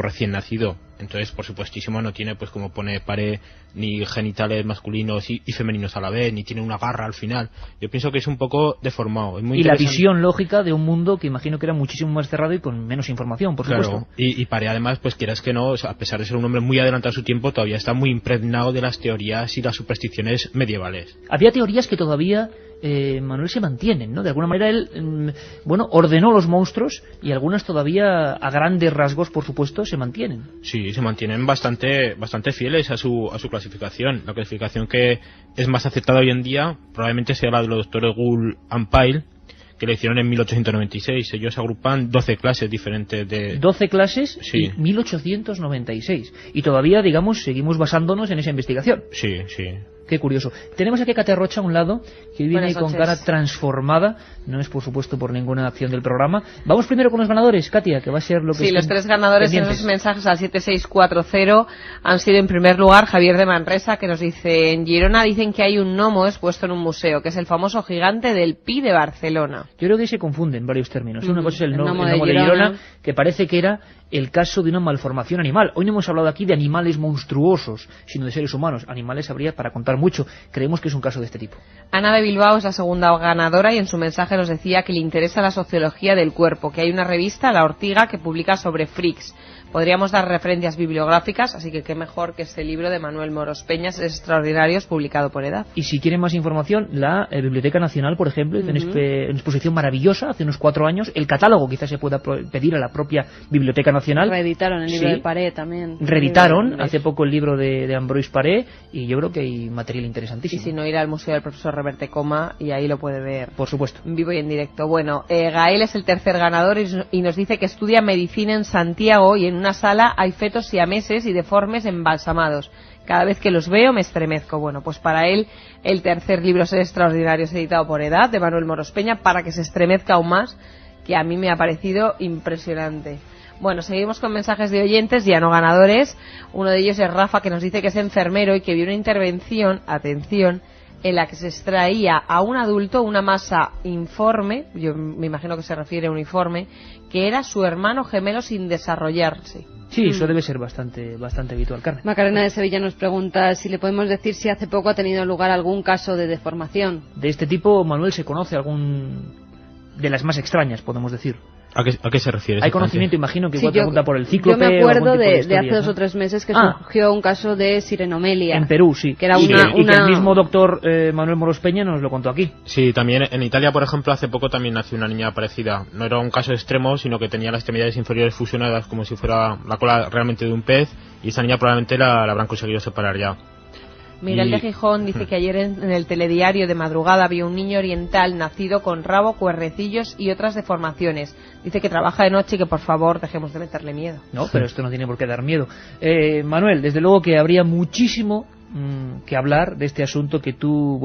[SPEAKER 7] recién nacido. Entonces, por supuestísimo, no tiene, pues como pone Paré, ni genitales masculinos y femeninos a la vez, ni tiene una garra al final. Yo pienso que es un poco deformado. Es muy
[SPEAKER 1] y la visión lógica de un mundo que imagino que era muchísimo más cerrado y con menos información, por supuesto.
[SPEAKER 7] Claro, y Paré además, pues quieras que no, a pesar de ser un hombre muy adelantado a su tiempo, todavía está muy impregnado de las teorías y las supersticiones medievales.
[SPEAKER 1] Había teorías que todavía, Manuel, se mantienen, ¿no? De alguna manera él, ordenó los monstruos y algunas todavía, a grandes rasgos, por supuesto, se mantienen.
[SPEAKER 7] Sí, se mantienen bastante fieles a su clasificación. La clasificación que es más aceptada hoy en día probablemente sea la de los doctores Gould and Pyle, que le hicieron en 1896. Ellos agrupan 12 clases diferentes de...
[SPEAKER 1] 12 clases,
[SPEAKER 7] sí.
[SPEAKER 1] Y 1896. Y todavía, digamos, seguimos basándonos en esa investigación.
[SPEAKER 7] Sí, sí.
[SPEAKER 1] Qué curioso. Tenemos aquí a Katia Rocha a un lado, que viene ahí con cara transformada. No es, por supuesto, por ninguna acción del programa. Vamos primero con los ganadores, Katia, que va a ser lo que...
[SPEAKER 9] Sí, los 3 ganadores en esos mensajes al 7640 han sido, en primer lugar, Javier de Manresa, que nos dice: en Girona dicen que hay un gnomo expuesto en un museo, que es el famoso gigante del Pi de Barcelona.
[SPEAKER 1] Yo creo que se confunden varios términos. Una cosa es el gnomo de Girona, que parece que era el caso de una malformación animal. Hoy no hemos hablado aquí de animales monstruosos, sino de seres humanos. Animales habría para contar mucho. Creemos que es un caso de este tipo.
[SPEAKER 9] Ana de Bilbao es la segunda ganadora y en su mensaje nos decía que le interesa la sociología del cuerpo, que hay una revista, La Ortiga, que publica sobre freaks. Podríamos dar referencias bibliográficas, así que qué mejor que este libro de Manuel Moros Peñas, Extraordinarios, publicado por EDAD.
[SPEAKER 1] Y si quieren más información, la Biblioteca Nacional, por ejemplo, hizo una exposición maravillosa hace unos 4 años. El catálogo quizás se pueda pedir a la propia Biblioteca Nacional.
[SPEAKER 6] Reeditaron el libro de Paré también.
[SPEAKER 1] Reeditaron hace poco el libro de Ambroise Paré, y yo creo que hay material interesantísimo.
[SPEAKER 9] Y si no, ir al Museo del Profesor Reverte Coma y ahí lo puede ver.
[SPEAKER 1] Por supuesto.
[SPEAKER 9] En vivo y en directo. Bueno, Gael es el tercer ganador y nos dice que estudia medicina en Santiago y en una sala hay fetos siameses y deformes embalsamados. Cada vez que los veo me estremezco. Bueno, pues para él el tercer libro es Extraordinarios, editado por EDAD, de Manuel Moros Peña, para que se estremezca aún más, que a mí me ha parecido impresionante. Bueno, seguimos con mensajes de oyentes, ya no ganadores. Uno de ellos es Rafa, que nos dice que es enfermero y que vio una intervención, atención, en la que se extraía a un adulto una masa informe, yo me imagino que se refiere a un informe, que era su hermano gemelo sin desarrollarse.
[SPEAKER 1] Sí, eso debe ser bastante habitual, Carmen.
[SPEAKER 6] Macarena de Sevilla nos pregunta si le podemos decir si hace poco ha tenido lugar algún caso de deformación.
[SPEAKER 1] De este tipo, Manuel, ¿se conoce algún de las más extrañas, podemos decir?
[SPEAKER 7] ¿A qué se refiere?
[SPEAKER 1] Hay conocimiento, imagino, que igual pregunta por el cíclope.
[SPEAKER 6] Yo me acuerdo de
[SPEAKER 1] historias,
[SPEAKER 6] hace 2 o 3 meses que surgió un caso de sirenomelia.
[SPEAKER 1] En Perú, sí.
[SPEAKER 6] Que era
[SPEAKER 1] y que el mismo doctor Manuel Moros Peña nos lo contó aquí.
[SPEAKER 7] Sí, también en Italia, por ejemplo, hace poco también nació una niña parecida. No era un caso extremo, sino que tenía las extremidades inferiores fusionadas como si fuera la cola realmente de un pez, y esa niña probablemente la habrán conseguido separar ya.
[SPEAKER 9] Miguel de Gijón dice que ayer en el telediario de madrugada vio un niño oriental nacido con rabo, cuerrecillos y otras deformaciones. Dice que trabaja de noche y que por favor dejemos de meterle miedo.
[SPEAKER 1] No, pero esto no tiene por qué dar miedo. Manuel, desde luego que habría muchísimo que hablar de este asunto que tú,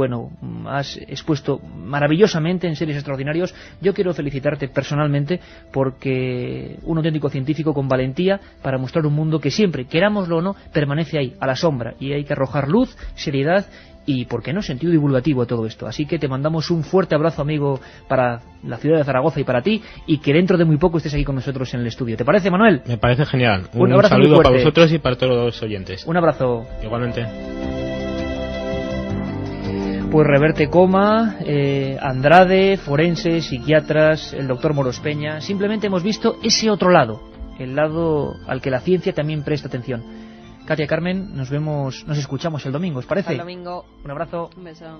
[SPEAKER 1] has expuesto maravillosamente en Seres Extraordinarios. Yo quiero felicitarte personalmente porque un auténtico científico con valentía para mostrar un mundo que siempre, querámoslo o no, permanece ahí, a la sombra, y hay que arrojar luz, seriedad y, ¿por qué no?, sentido divulgativo a todo esto. Así que te mandamos un fuerte abrazo, amigo, para la ciudad de Zaragoza y para ti, y que dentro de muy poco estés aquí con nosotros en el estudio. ¿Te parece, Manuel?
[SPEAKER 7] Me parece genial.
[SPEAKER 1] Un
[SPEAKER 7] saludo para vosotros y para todos los oyentes.
[SPEAKER 1] Un abrazo.
[SPEAKER 7] Igualmente.
[SPEAKER 1] Pues Reverte Coma, Andrade, forenses, psiquiatras, el doctor Moros Peña. Simplemente hemos visto ese otro lado, el lado al que la ciencia también presta atención. Katia, Carmen, nos escuchamos el domingo, ¿os parece?
[SPEAKER 9] Hasta el domingo.
[SPEAKER 1] Un abrazo.
[SPEAKER 6] Un beso.